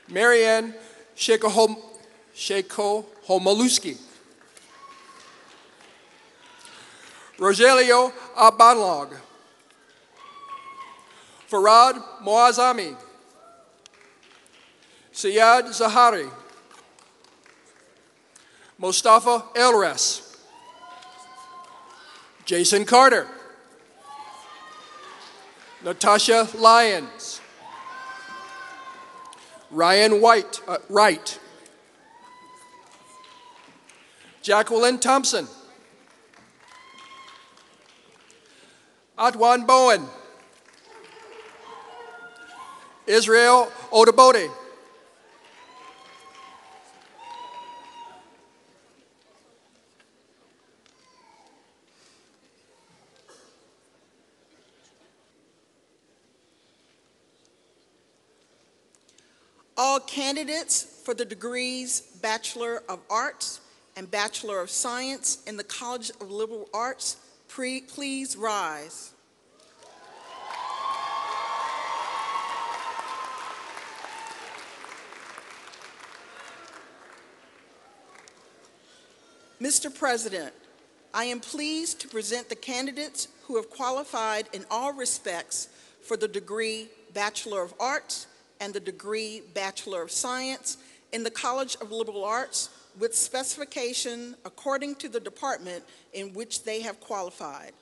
Marianne Shekohomaluski. Rogelio Abanlog. Farad Moazami. Syed Zahari. Mustafa Elras. Jason Carter. Natasha Lyons. Ryan Wright. Jacqueline Thompson. Atwan Bowen. Israel Odabode. All candidates for the degrees Bachelor of Arts and Bachelor of Science in the College of Liberal Arts, please rise. Mr. President, I am pleased to present the candidates who have qualified in all respects for the degree Bachelor of Arts and the degree Bachelor of Science in the College of Liberal Arts with specification according to the department in which they have qualified.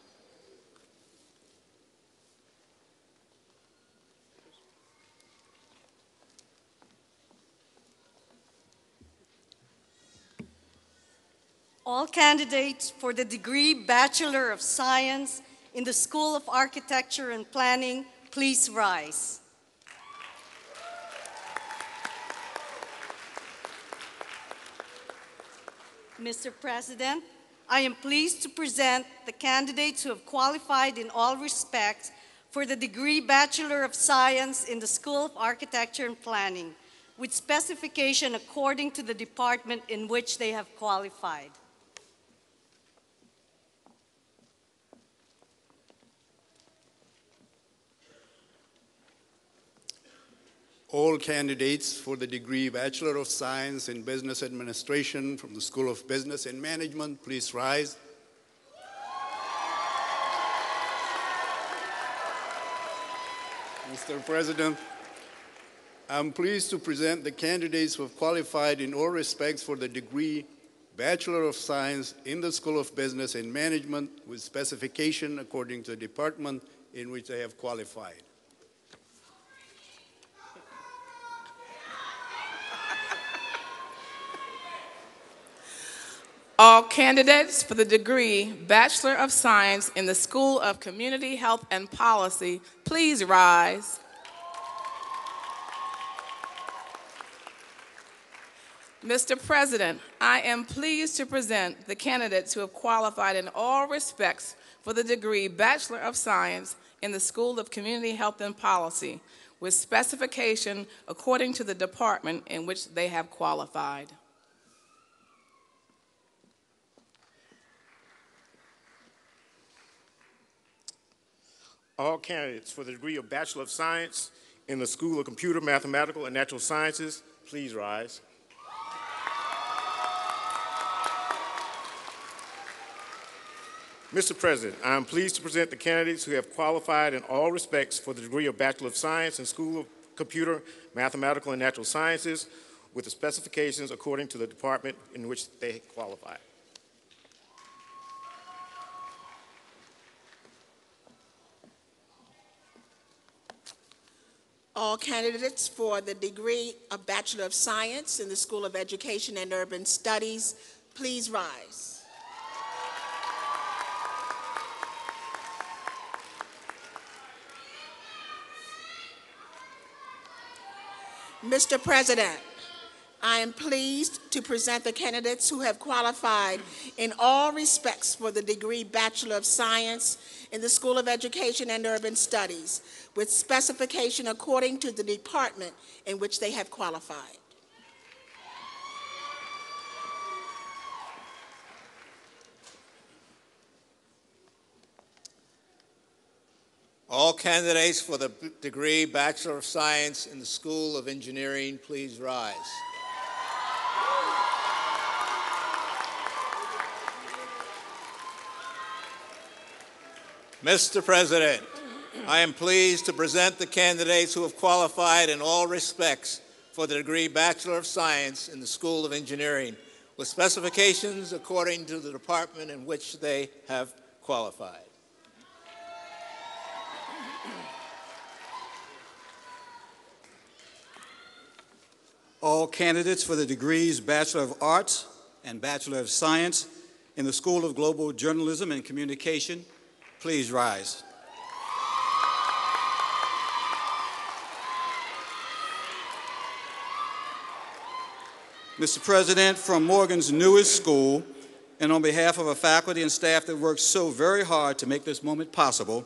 All candidates for the degree Bachelor of Science in the School of Architecture and Planning, please rise. Mr. President, I am pleased to present the candidates who have qualified in all respects for the degree Bachelor of Science in the School of Architecture and Planning, with specification according to the department in which they have qualified. All candidates for the degree Bachelor of Science in Business Administration from the School of Business and Management, please rise. Mr. President, I'm pleased to present the candidates who have qualified in all respects for the degree Bachelor of Science in the School of Business and Management with specification according to the department in which they have qualified. All candidates for the degree Bachelor of Science in the School of Community Health and Policy, please rise. Mr. President, I am pleased to present the candidates who have qualified in all respects for the degree Bachelor of Science in the School of Community Health and Policy, with specification according to the department in which they have qualified. All candidates for the degree of Bachelor of Science in the School of Computer, Mathematical, and Natural Sciences, please rise. Mr. President, I am pleased to present the candidates who have qualified in all respects for the degree of Bachelor of Science in School of Computer, Mathematical, and Natural Sciences with the specifications according to the department in which they qualified. All candidates for the degree of Bachelor of Science in the School of Education and Urban Studies, please rise. Mr. President, I am pleased to present the candidates who have qualified in all respects for the degree Bachelor of Science in the School of Education and Urban Studies, with specification according to the department in which they have qualified. All candidates for the degree Bachelor of Science in the School of Engineering, please rise. Mr. President, I am pleased to present the candidates who have qualified in all respects for the degree Bachelor of Science in the School of Engineering, with specifications according to the department in which they have qualified. All candidates for the degrees Bachelor of Arts and Bachelor of Science in the School of Global Journalism and Communication, please rise. Mr. President, from Morgan's newest school, and on behalf of a faculty and staff that worked so very hard to make this moment possible,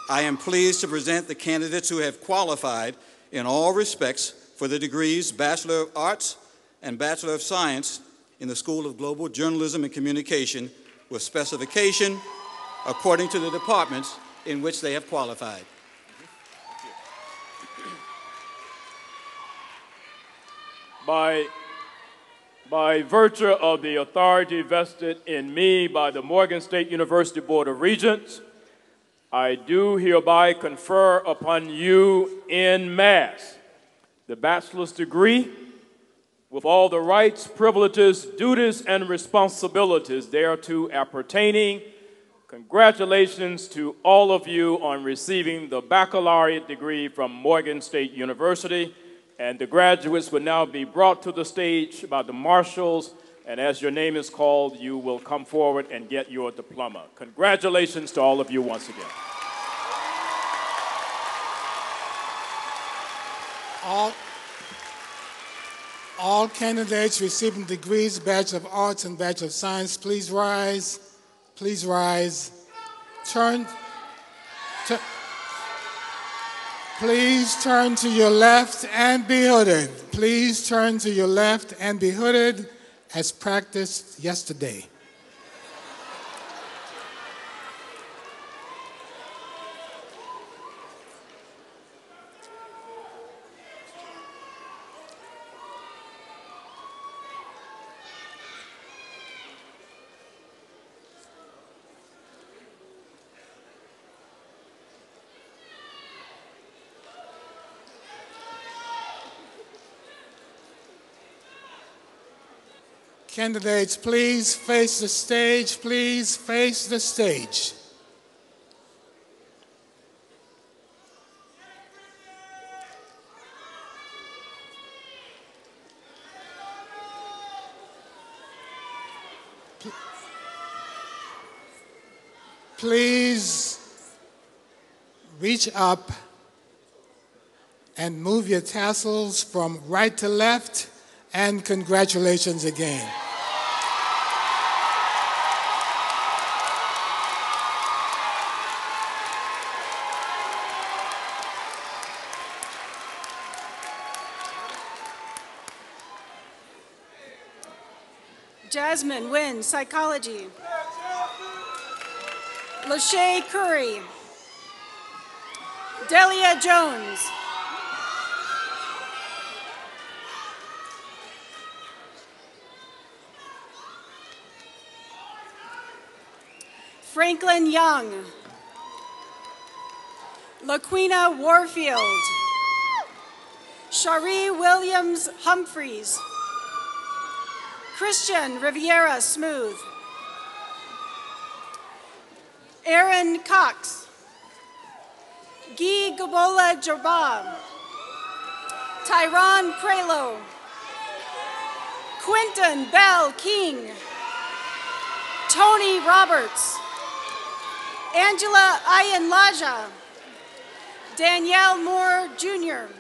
I am pleased to present the candidates who have qualified in all respects for the degrees Bachelor of Arts and Bachelor of Science in the School of Global Journalism and Communication, with specification according to the departments in which they have qualified. By virtue of the authority vested in me by the Morgan State University Board of Regents, I do hereby confer upon you en masse the bachelor's degree with all the rights, privileges, duties, and responsibilities thereto appertaining. Congratulations to all of you on receiving the baccalaureate degree from Morgan State University. And the graduates will now be brought to the stage by the marshals, and as your name is called, you will come forward and get your diploma. Congratulations to all of you once again. All candidates receiving degrees, Bachelor of Arts and Bachelor of Science, please rise. Please rise. Please turn to your left and be hooded. Please turn to your left and be hooded as practiced yesterday. Candidates, please face the stage. Please face the stage. Please reach up and move your tassels from right to left, and congratulations again. Jasmine Nguyen, psychology. Lachey Curry. Delia Jones. Franklin Young. Laquina Warfield. Shari Williams Humphreys. Christian Riviera Smooth. Aaron Cox. Guy Gabola Jabab. Tyron Prelo. Quentin Bell King. Tony Roberts. Angela Ayan Laja. Danielle Moore Jr.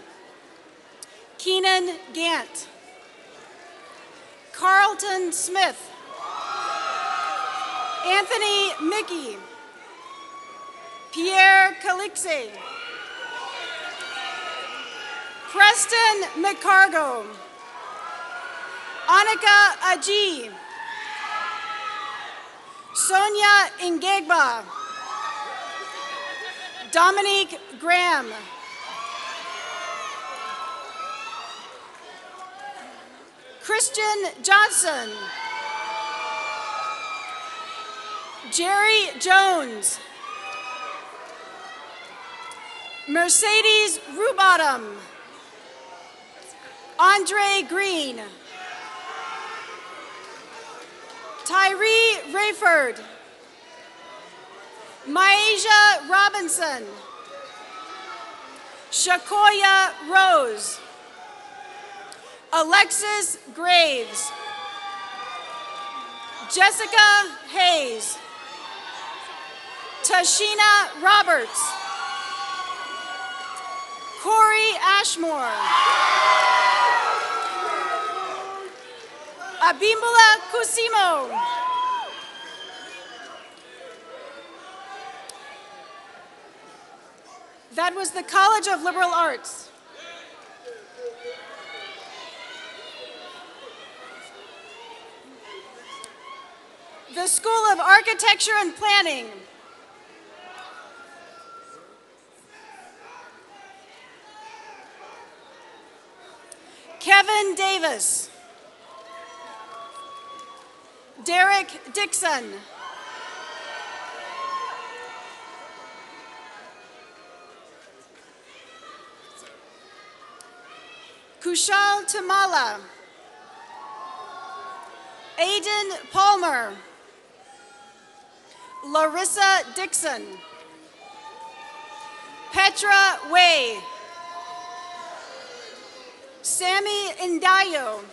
Keenan Gant. Carlton Smith. Anthony Mickey. Pierre Calixe. Preston McCargo. Annika Aji. Sonia Ingegba. Dominique Graham. Christian Johnson. Jerry Jones. Mercedes Rubottom. Andre Green. Tyree Rayford. Myasia Robinson. Shakoya Rose. Alexis Graves. Jessica Hayes. Tashina Roberts. Corey Ashmore. Abimbola Kusimo. That was the College of Liberal Arts. The School of Architecture and Planning. Kevin Davis. Derek Dixon. Kushal Tamala. Aiden Palmer. Larissa Dixon. Petra Way. Sammy Ndayo.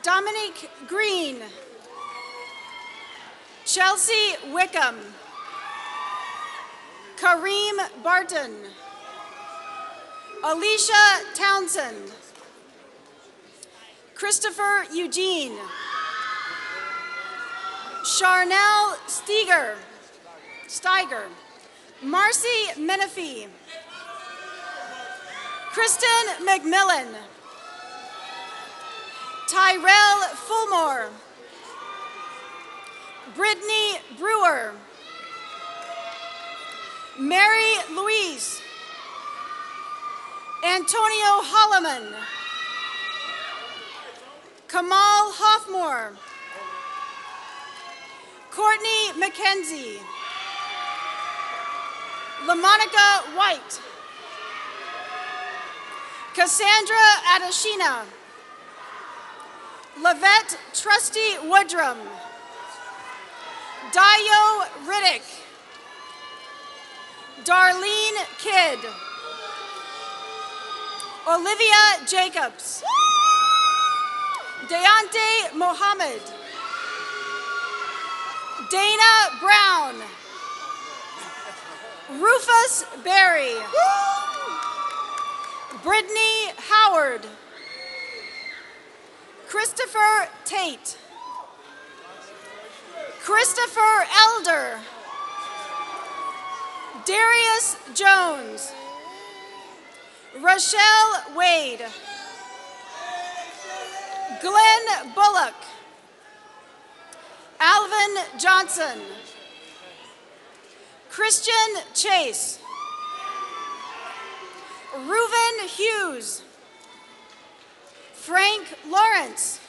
Dominique Green. Chelsea Wickham. Kareem Barton. Alicia Townsend. Christopher Eugene. Charnel Steiger. Marcy Menifee. Kristen McMillan. Tyrell Fulmore. Brittany Brewer. Mary Louise. Antonio Holloman. Kamal Hoffmore. Courtney McKenzie. LaMonica White. Cassandra Adeshina. Lavette Trusty Woodrum. Dio Riddick. Darlene Kidd. Olivia Jacobs. Deante Mohammed. Dana Brown. Rufus Berry. Brittany Howard. Christopher Tate. Christopher Elder. Darius Jones. Rochelle Wade. Glenn Bullock. Alvin Johnson. Christian Chase. Reuven Hughes. Frank Lawrence.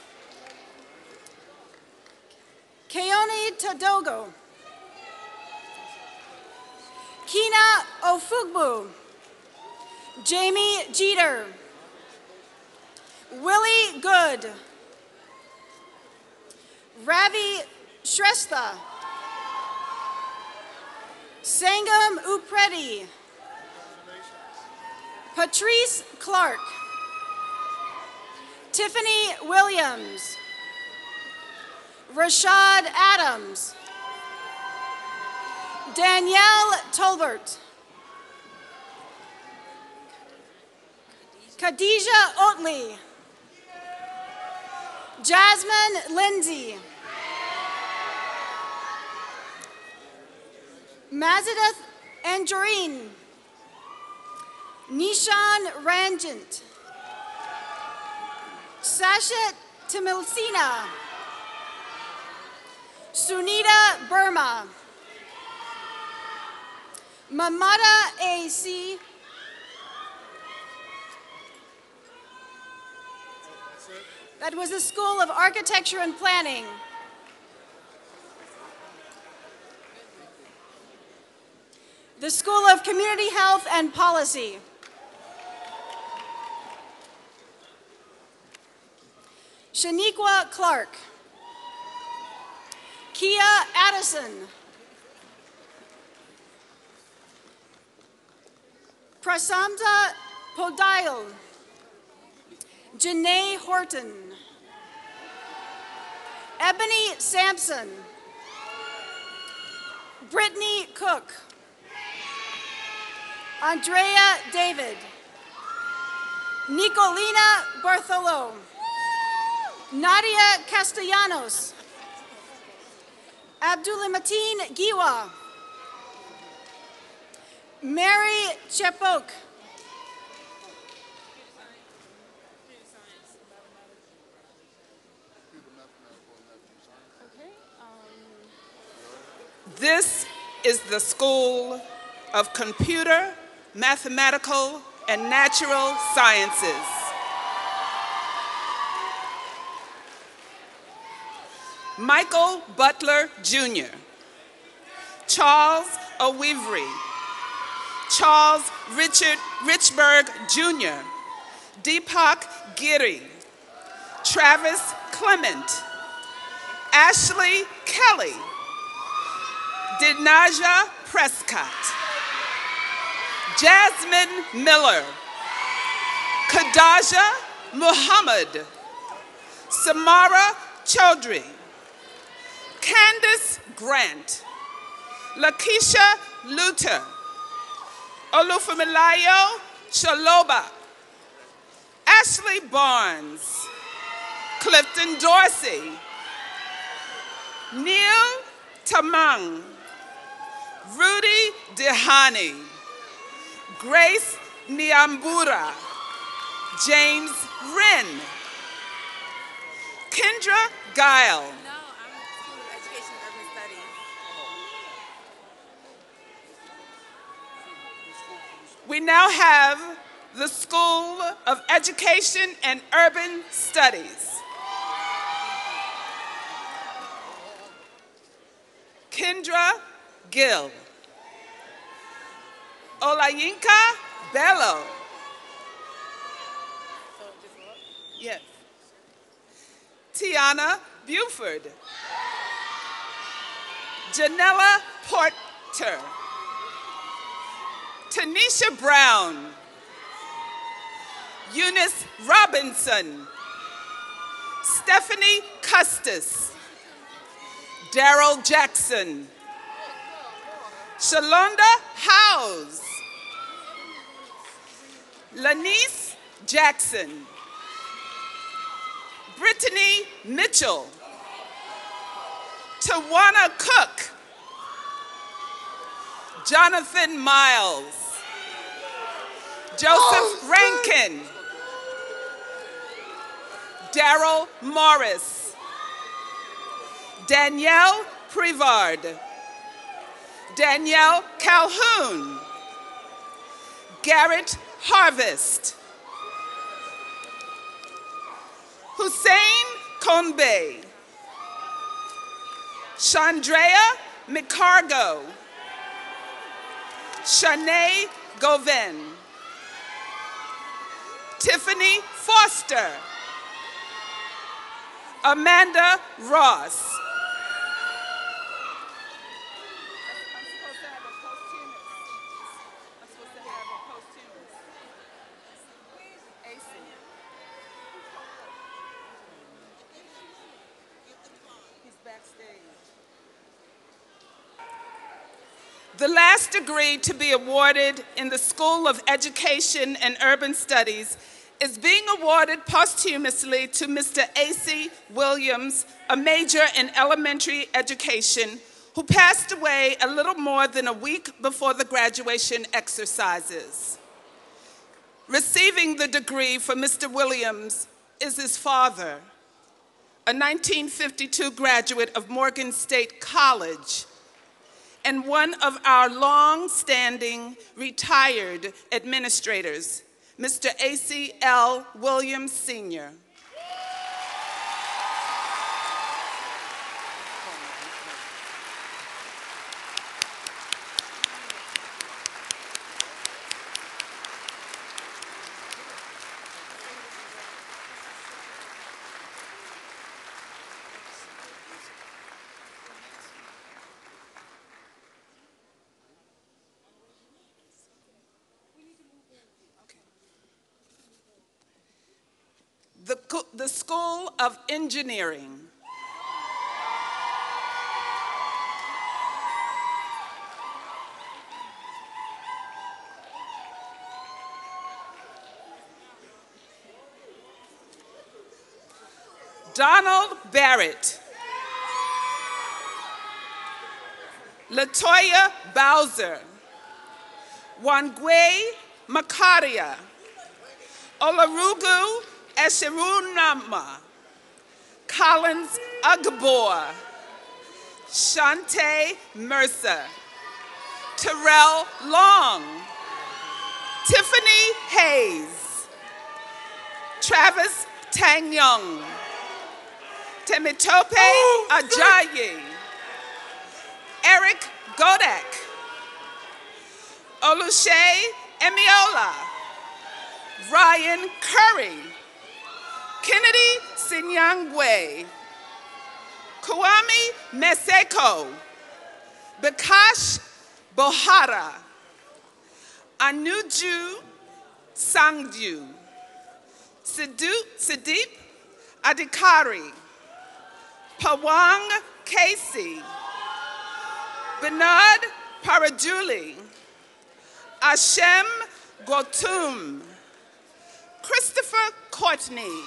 Keone Tadogo. Kina Ofugbu. Jamie Jeter. Willie Good. Ravi Shrestha. Sangam Upreti. Patrice Clark. Tiffany Williams. Rashad Adams. Danielle Tolbert. Khadijah Oatley. Jasmine Lindsay. Mazadath Anjoreen. Nishan Ranjant. Sasha Timilsina. Sunita Burma. Mamata A.C. That was the School of Architecture and Planning. The School of Community Health and Policy. Shaniqua Clark. Kia Addison. Prasamta Podile. Janae Horton. Ebony Sampson. Brittany Cook. Andrea David. Nicolina Bartholo. Nadia Castellanos. Abdulmateen Giwa. Mary Chepok. This is the School of Computer, Mathematical, and Natural Sciences. Michael Butler, Jr., Charles O'Weavery, Charles Richard Richburg, Jr., Deepak Giri, Travis Clement, Ashley Kelly, Dinaja Prescott, Jasmine Miller, Kadaja Muhammad, Samara Chaudhry, Candace Grant, Lakeisha Luther, Olufumilayo Shaloba, Ashley Barnes, Clifton Dorsey, Neil Tamang, Rudy Dehani, Grace Niambura, James Wren, Kendra Guile, we now have the School of Education and Urban Studies. Kendra Gill, Olayinka Bello, yes. Tiana Buford, Janella Porter, Tanisha Brown, Eunice Robinson, Stephanie Custis, Daryl Jackson, Shalonda Howes, Lanice Jackson, Brittany Mitchell, Tawana Cook, Jonathan Miles, Joseph Rankin, Daryl Morris, Danielle Privard, Danielle Calhoun, Garrett Harvest, Hussein Konbe, Chandrea McCargo, Shanae Goven, Tiffany Foster, Amanda Ross, the last degree to be awarded in the School of Education and Urban Studies is being awarded posthumously to Mr. A.C. Williams, a major in elementary education, who passed away a little more than a week before the graduation exercises. Receiving the degree for Mr. Williams is his father, a 1952 graduate of Morgan State College, and one of our long-standing retired administrators, Mr. A.C. L. Williams, Sr. The School of Engineering. Donald Barrett, Latoya Bowser, Wangwe Makaria, Olarugu Esherunama, Collins Agbor, Shante Mercer, Terrell Long, Tiffany Hayes, Travis Tangyong, Temitope Ajayi, Eric Godak, Oluche Emiola, Ryan Curry, Kennedy Sinyangwe, Kwame Meseko, Bakash Bohara, Anuju Sangju, Sidip Adikari, Pawang Casey, Bernard Parajuli, Ashem Gotum, Christopher Courtney,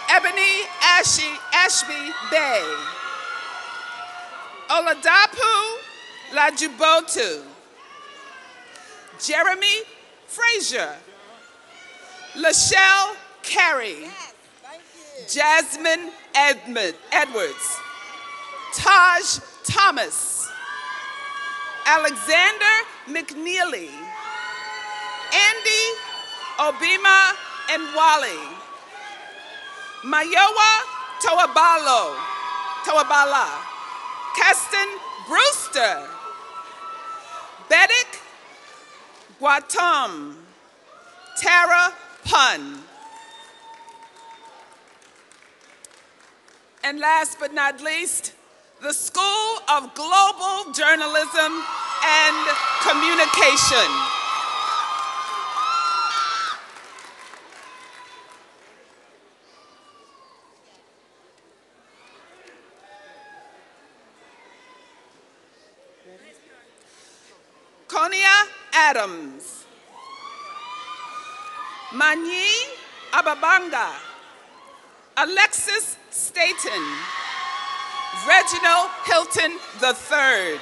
Ebony Ashby Bay, Oladapu Lajubotu, Jeremy Frazier, Lachelle Carey, Jasmine Edwards, Taj Thomas, Alexander McNeely, Andy Obima and Wally, Mayowa Toabala, Keston Brewster, Bedek Guatam, Tara Pun. And last but not least, the School of Global Journalism and Communication. Konya Adams. Manyi Ababanga. Alexis Staten. Reginald Hilton III.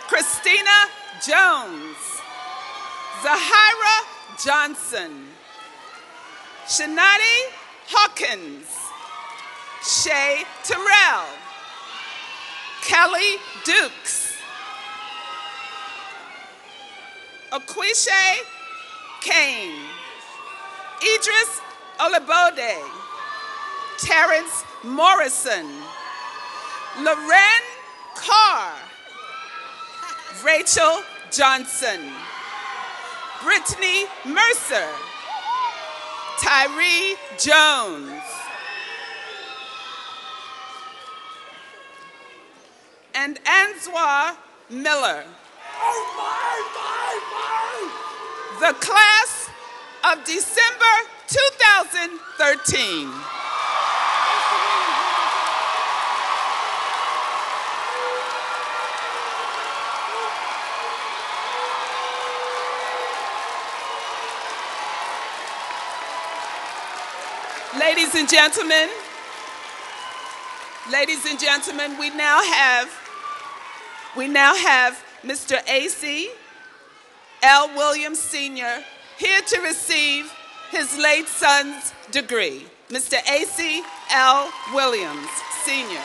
Christina Jones. Zahira Johnson. Shanati Hawkins. Shay Terrell. Kelly Dukes. Akwishe Kane. Idris Olabode. Terrence Morrison. Loren Carr. Rachel Johnson. Brittany Mercer. Tyree Jones. And Answa Miller. The class of December 2013. Ladies and gentlemen, we now have Mr. A.C. L. Williams, Sr., here to receive his late son's degree. Mr. A.C. L. Williams, Sr.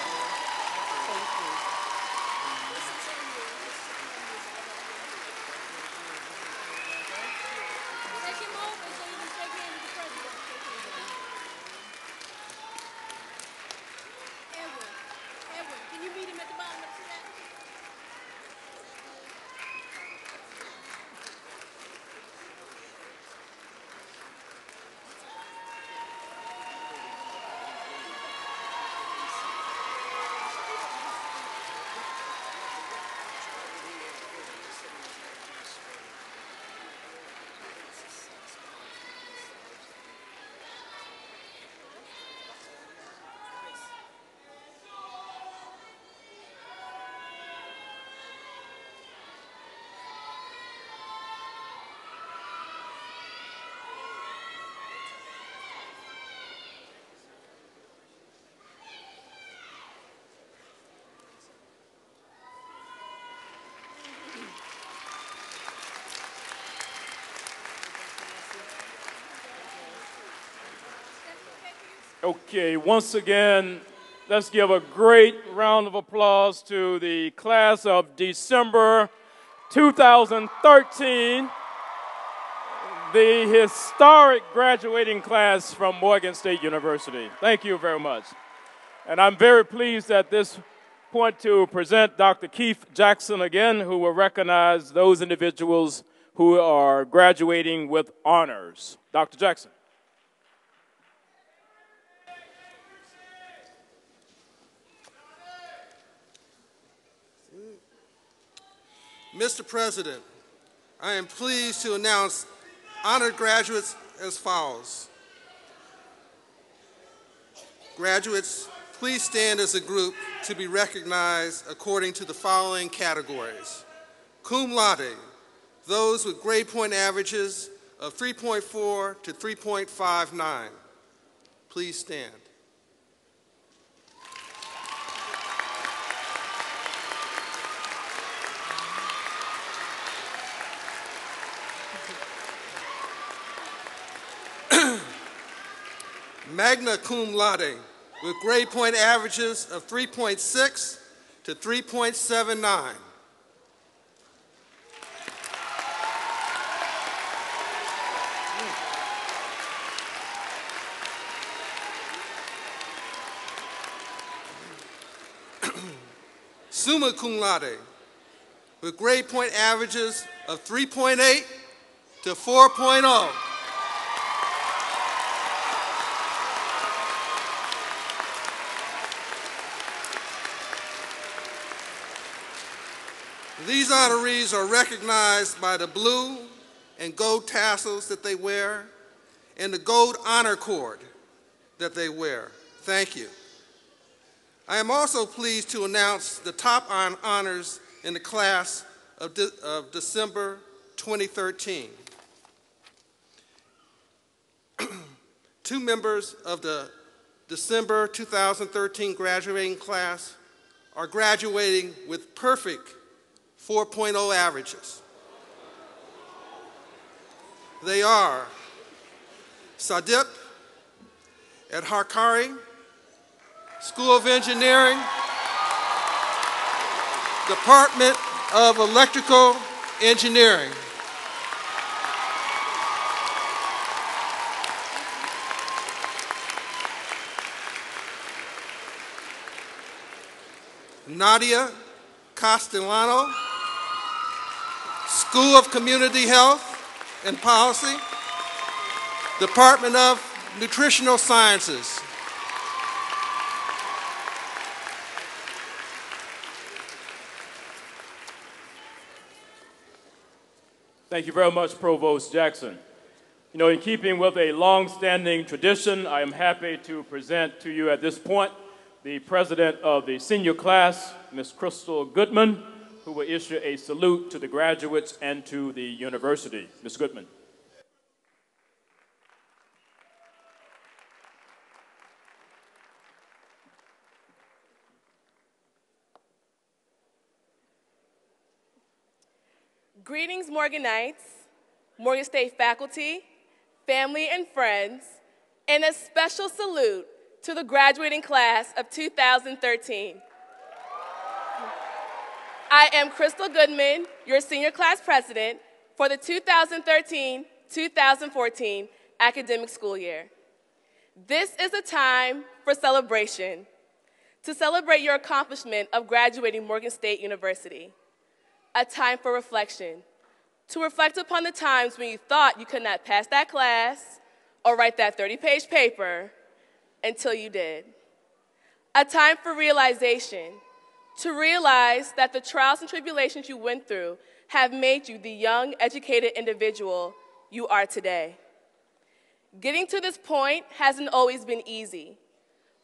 Okay, once again, let's give a great round of applause to the class of December 2013, the historic graduating class from Morgan State University. Thank you very much. And I'm very pleased at this point to present Dr. Keith Jackson again, who will recognize those individuals who are graduating with honors. Dr. Jackson. Mr. President, I am pleased to announce honored graduates as follows. Graduates, please stand as a group to be recognized according to the following categories. Cum laude, those with grade point averages of 3.4 to 3.59. Please stand. Magna cum laude, with grade point averages of 3.6 to 3.79. Summa cum laude, with grade point averages of 3.8 to 4.0. These honorees are recognized by the blue and gold tassels that they wear and the gold honor cord that they wear. Thank you. I am also pleased to announce the top honors in the class of December 2013. Two members of the December 2013 graduating class are graduating with perfect 4.0 averages. They are Sadip at Honorary, School of Engineering, Department of Electrical Engineering. Nadia Castellano, School of Community Health and Policy, Department of Nutritional Sciences. Thank you very much, Provost Jackson. You know, in keeping with a long-standing tradition, I am happy to present to you at this point the president of the senior class, Ms. Crystal Goodman, who will issue a salute to the graduates and to the university. Ms. Goodman. Greetings, Morganites, Morgan State faculty, family and friends, and a special salute to the graduating class of 2013. I am Crystal Goodman, your senior class president for the 2013-2014 academic school year. This is a time for celebration, to celebrate your accomplishment of graduating Morgan State University. A time for reflection, to reflect upon the times when you thought you could not pass that class or write that 30-page paper until you did. A time for realization, to realize that the trials and tribulations you went through have made you the young, educated individual you are today. Getting to this point hasn't always been easy,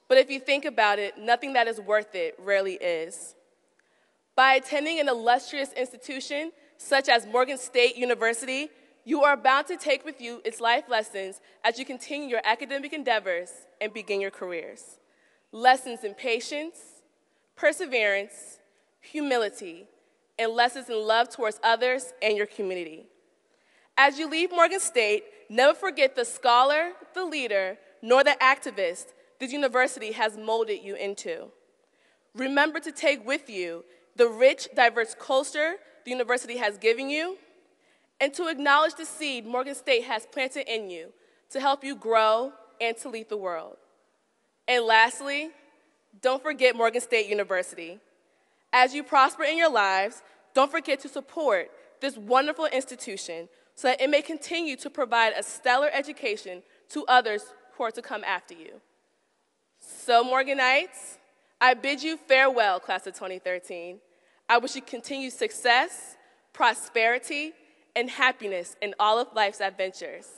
but if you think about it, nothing that is worth it rarely is. By attending an illustrious institution such as Morgan State University, you are bound to take with you its life lessons as you continue your academic endeavors and begin your careers. Lessons in patience, perseverance, humility, and lessons in love towards others and your community. As you leave Morgan State, never forget the scholar, the leader, nor the activist this university has molded you into. Remember to take with you the rich, diverse culture the university has given you, and to acknowledge the seed Morgan State has planted in you to help you grow and to lead the world. And lastly, don't forget Morgan State University. As you prosper in your lives, don't forget to support this wonderful institution so that it may continue to provide a stellar education to others who are to come after you. So, Morganites, I bid you farewell, class of 2013. I wish you continued success, prosperity, and happiness in all of life's adventures.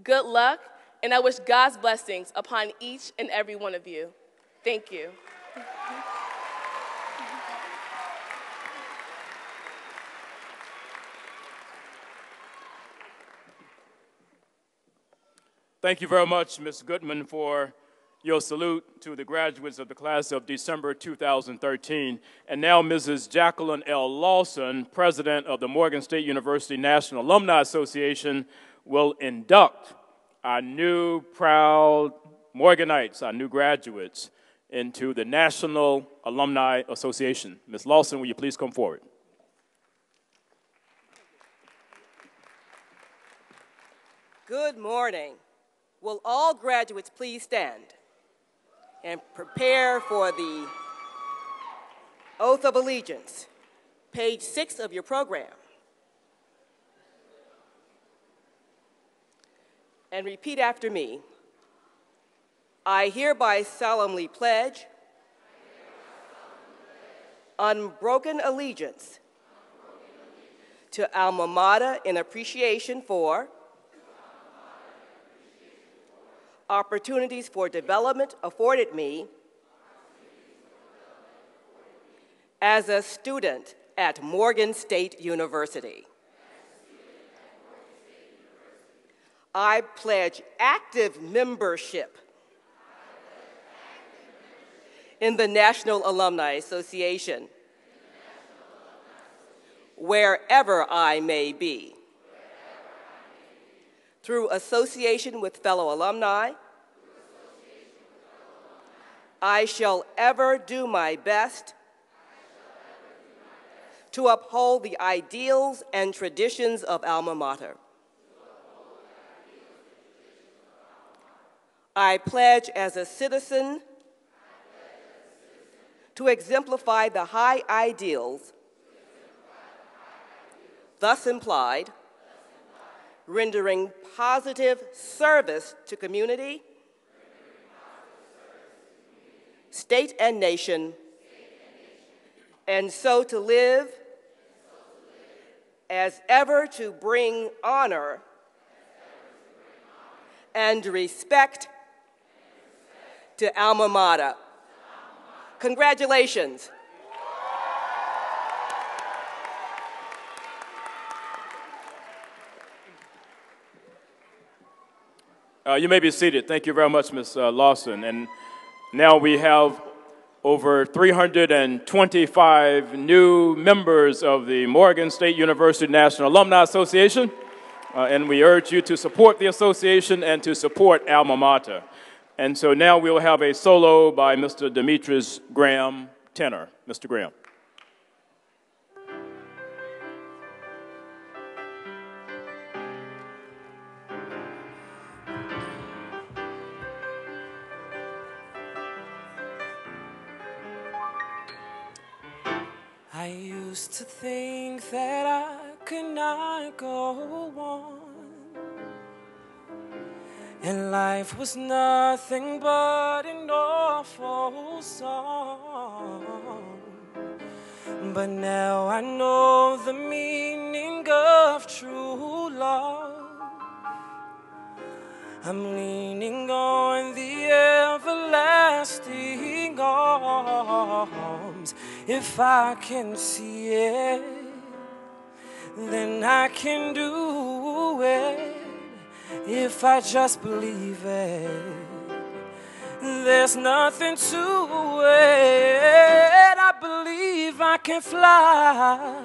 Good luck, and I wish God's blessings upon each and every one of you. Thank you. Thank you very much, Ms. Goodman, for your salute to the graduates of the class of December 2013. And now Mrs. Jacqueline L. Lawson, president of the Morgan State University National Alumni Association, will induct our new proud Morganites, our new graduates, into the National Alumni Association. Ms. Lawson, will you please come forward? Good morning. Will all graduates please stand and prepare for the Oath of Allegiance, page 6 of your program. And repeat after me. I hereby solemnly pledge unbroken allegiance to Alma Mater in appreciation for opportunities for development afforded me as a student at Morgan State University. I pledge active membership in the National Alumni Association, wherever I may be, through association with fellow alumni. I shall ever do my best to uphold the ideals and traditions of Alma Mater. I pledge as a citizen to exemplify the high ideals thus implied, rendering positive service to community, state and nation, and so to live as ever to bring honor and respect to Alma Mater. Congratulations. You may be seated. Thank you very much, Ms. Lawson. And now we have over 325 new members of the Morgan State University National Alumni Association, and we urge you to support the association and to support Alma Mater. And so now we'll have a solo by Mr. Demetrius Graham, tenor. Mr. Graham. I used to think that I could not go on, and life was nothing but an awful song. But now I know the meaning of true love. I'm leaning on the everlasting arms. If I can see it, then I can do it. If I just believe it, there's nothing to it. I believe I can fly.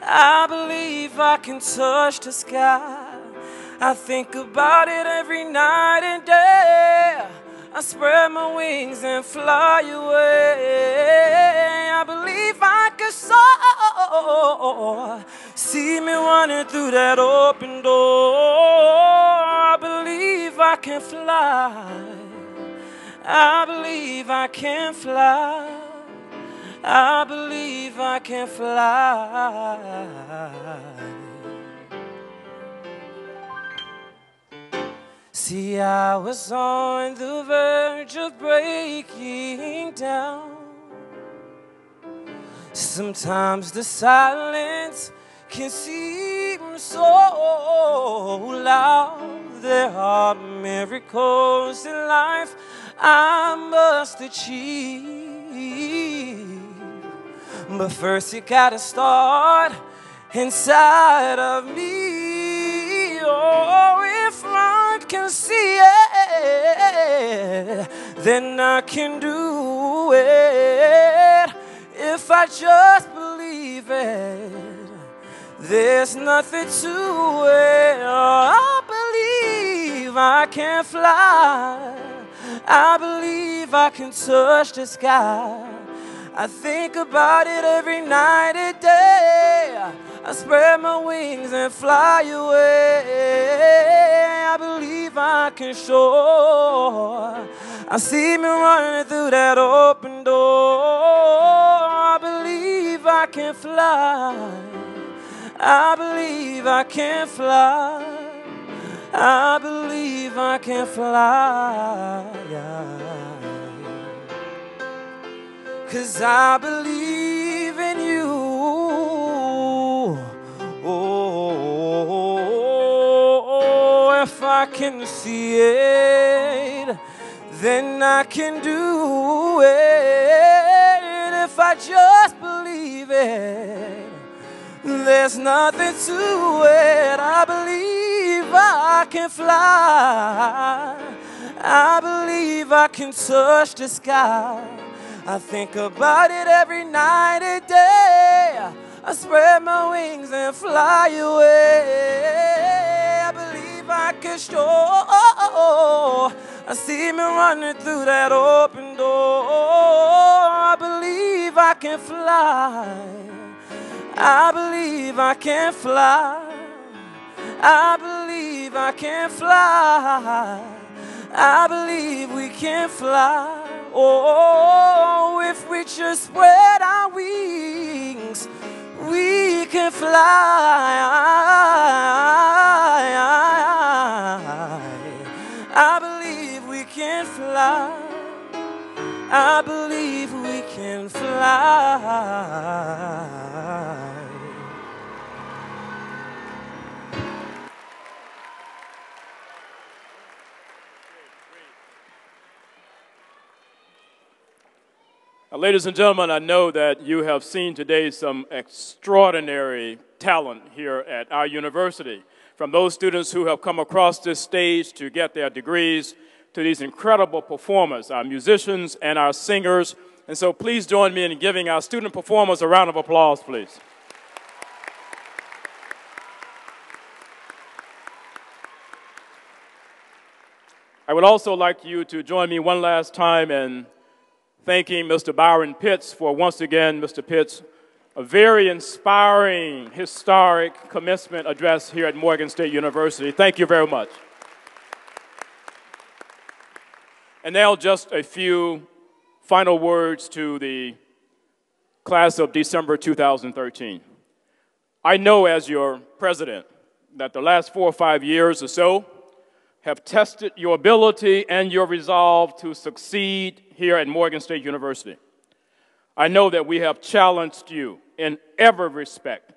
I believe I can touch the sky. I think about it every night and day. I spread my wings and fly away. I believe I can soar. See me running through that open door. I believe I can fly. I believe I can fly. I believe I can fly. See, I was on the verge of breaking down. Sometimes the silence can seem so loud. There are miracles in life I must achieve. But first you gotta start inside of me. Oh, if I can see it, then I can do it. If I just believe it, there's nothing to it. Oh, I believe I can fly. I believe I can touch the sky. I think about it every night and day. I spread my wings and fly away. I believe I can soar. I see me running through that open door. I believe I can fly. I believe I can fly. I believe I can fly. 'Cause I believe in you. can see it, then I can do it. If I just believe it, there's nothing to it. I believe I can fly. I believe I can touch the sky. I think about it every night and day. I spread my wings and fly away. I believe I can soar. I see me running through that open door. I believe I can fly. I believe I can fly. I believe I can fly. I believe we can fly. Oh, if we just spread our wings, we can fly. I believe we can fly. I believe we can fly. Now, ladies and gentlemen, I know that you have seen today some extraordinary talent here at our university. From those students who have come across this stage to get their degrees, to these incredible performers, our musicians and our singers. And so please join me in giving our student performers a round of applause, please. I would also like you to join me one last time in thanking Mr. Byron Pitts for, once again, Mr. Pitts, a very inspiring, historic commencement address here at Morgan State University. Thank you very much. And now just a few final words to the class of December 2013. I know as your president that the last 4 or 5 years or so have tested your ability and your resolve to succeed here at Morgan State University. I know that we have challenged you in every respect,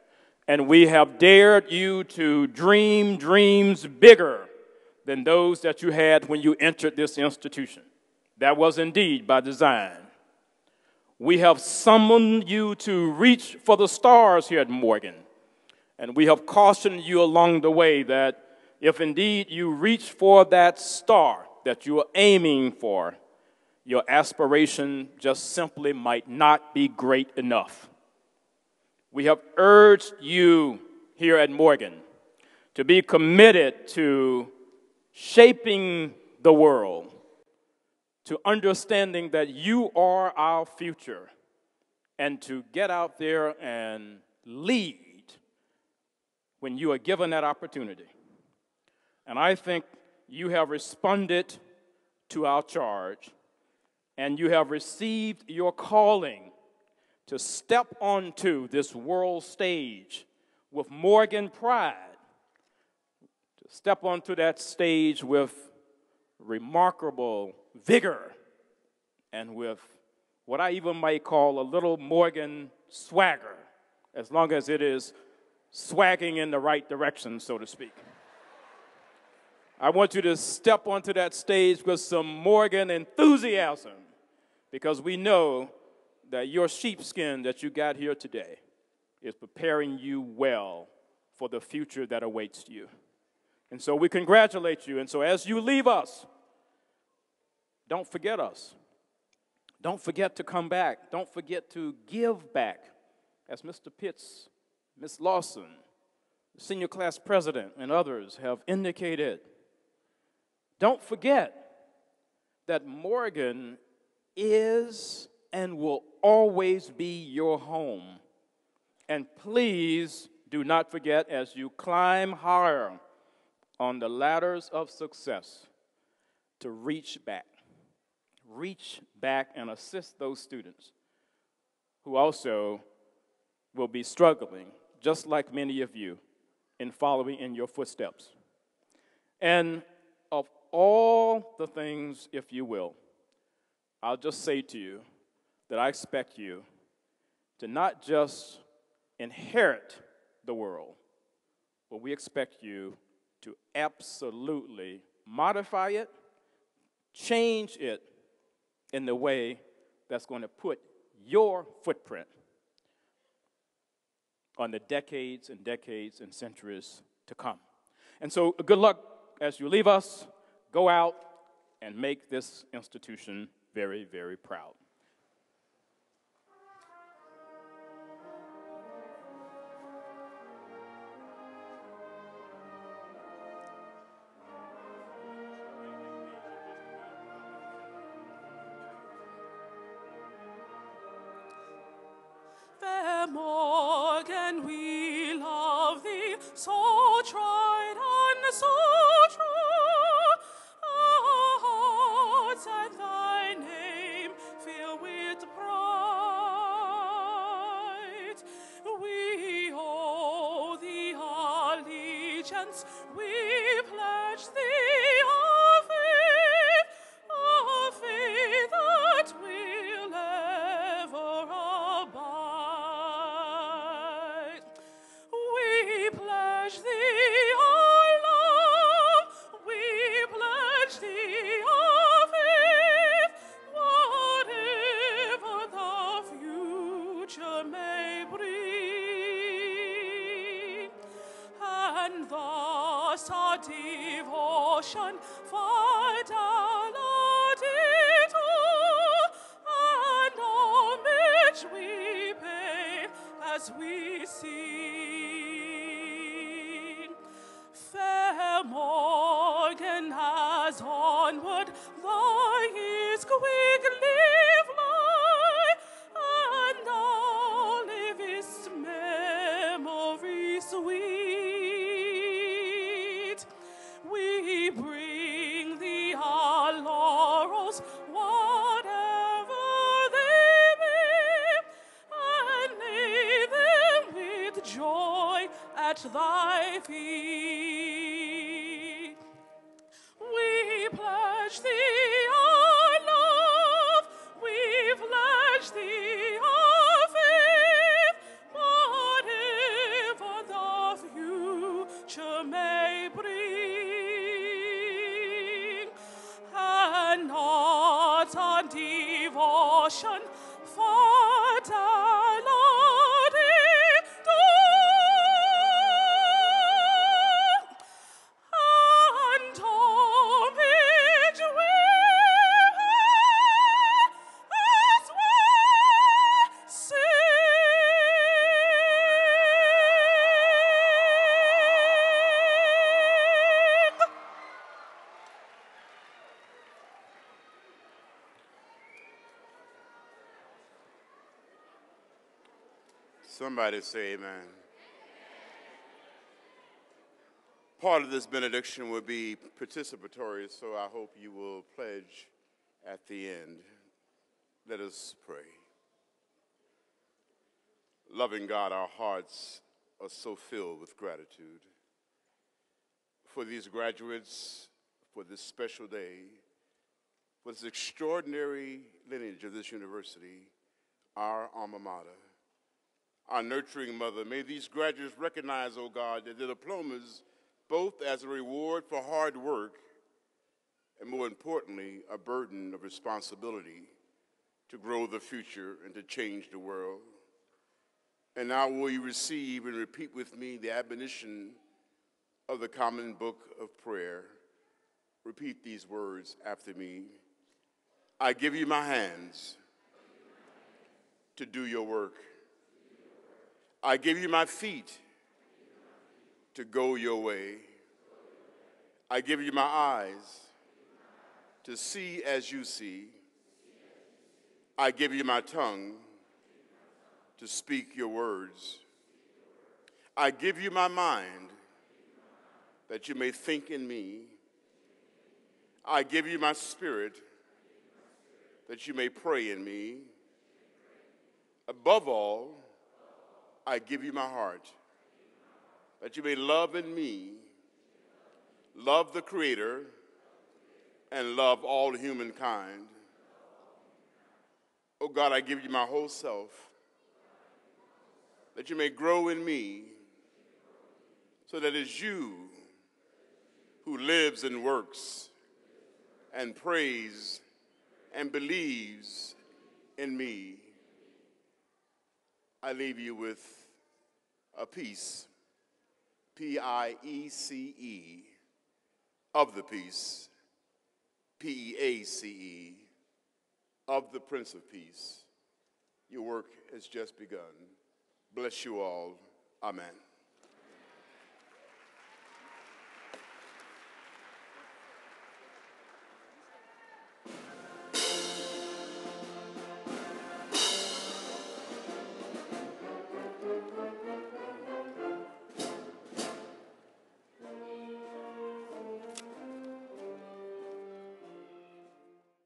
and we have dared you to dream dreams bigger than those that you had when you entered this institution. That was indeed by design. We have summoned you to reach for the stars here at Morgan, and we have cautioned you along the way that if indeed you reach for that star that you are aiming for, your aspiration just simply might not be great enough. We have urged you here at Morgan to be committed to shaping the world, to understanding that you are our future, and to get out there and lead when you are given that opportunity. And I think you have responded to our charge, and you have received your calling to step onto this world stage with Morgan pride, to step onto that stage with remarkable vigor and with what I even might call a little Morgan swagger, as long as it is swagging in the right direction, so to speak. I want you to step onto that stage with some Morgan enthusiasm, because we know that your sheepskin that you got here today is preparing you well for the future that awaits you. And so we congratulate you. And so as you leave us, don't forget us. Don't forget to come back. Don't forget to give back. As Mr. Pitts, Ms. Lawson, the senior class president, and others have indicated, don't forget that Morgan is and will always be your home. And please do not forget, as you climb higher on the ladders of success, to reach back. Reach back and assist those students who also will be struggling, just like many of you, in following in your footsteps. And of all the things, if you will, I'll just say to you that I expect you to not just inherit the world, but we expect you to absolutely modify it, change it in the way that's going to put your footprint on the decades and decades and centuries to come. And so good luck as you leave us. Go out and make this institution very, very proud. Fair Morgan, we love thee, so tried and so true. Our hearts at thy name fill with pride. We owe thee allegiance, we pledge thee our faith that will ever abide. We pledge thee our love, we pledge thee our faith, whatever the future may bring. And thus our devotion, fidelity to, and homage we pay as we sing. Fair Morgan, as onward thy years quickly fly, and all livest memory sweet, we bring thee our laurels, whatever they may, and lay them with joy at thy feet. We pledge thee our love, we pledge thee our faith, whatever the future may bring. And not on devotion, fidelity to, and homage we as we sing. Somebody say amen. Part of this benediction will be participatory, so I hope you will pledge at the end. Let us pray. Loving God, our hearts are so filled with gratitude for these graduates, for this special day, for this extraordinary lineage of this university, our alma mater, our nurturing mother. May these graduates recognize, oh God, that their diplomas, both as a reward for hard work and, more importantly, a burden of responsibility to grow the future and to change the world. And now will you receive and repeat with me the admonition of the common book of prayer. Repeat these words after me. I give you my hands to do your work. I give you my feet to go your way. I give you my eyes to see as you see. I give you my tongue to speak your words. I give you my mind that you may think in me. I give you my spirit that you may pray in me. Above all, I give you my heart that you may love in me, love the Creator, and love all humankind. Oh God, I give you my whole self that you may grow in me so that as you who lives and works and prays and believes in me. I leave you with a peace, P-I-E-C-E, of the peace, P-E-A-C-E, of the Prince of Peace. Your work has just begun. Bless you all. Amen.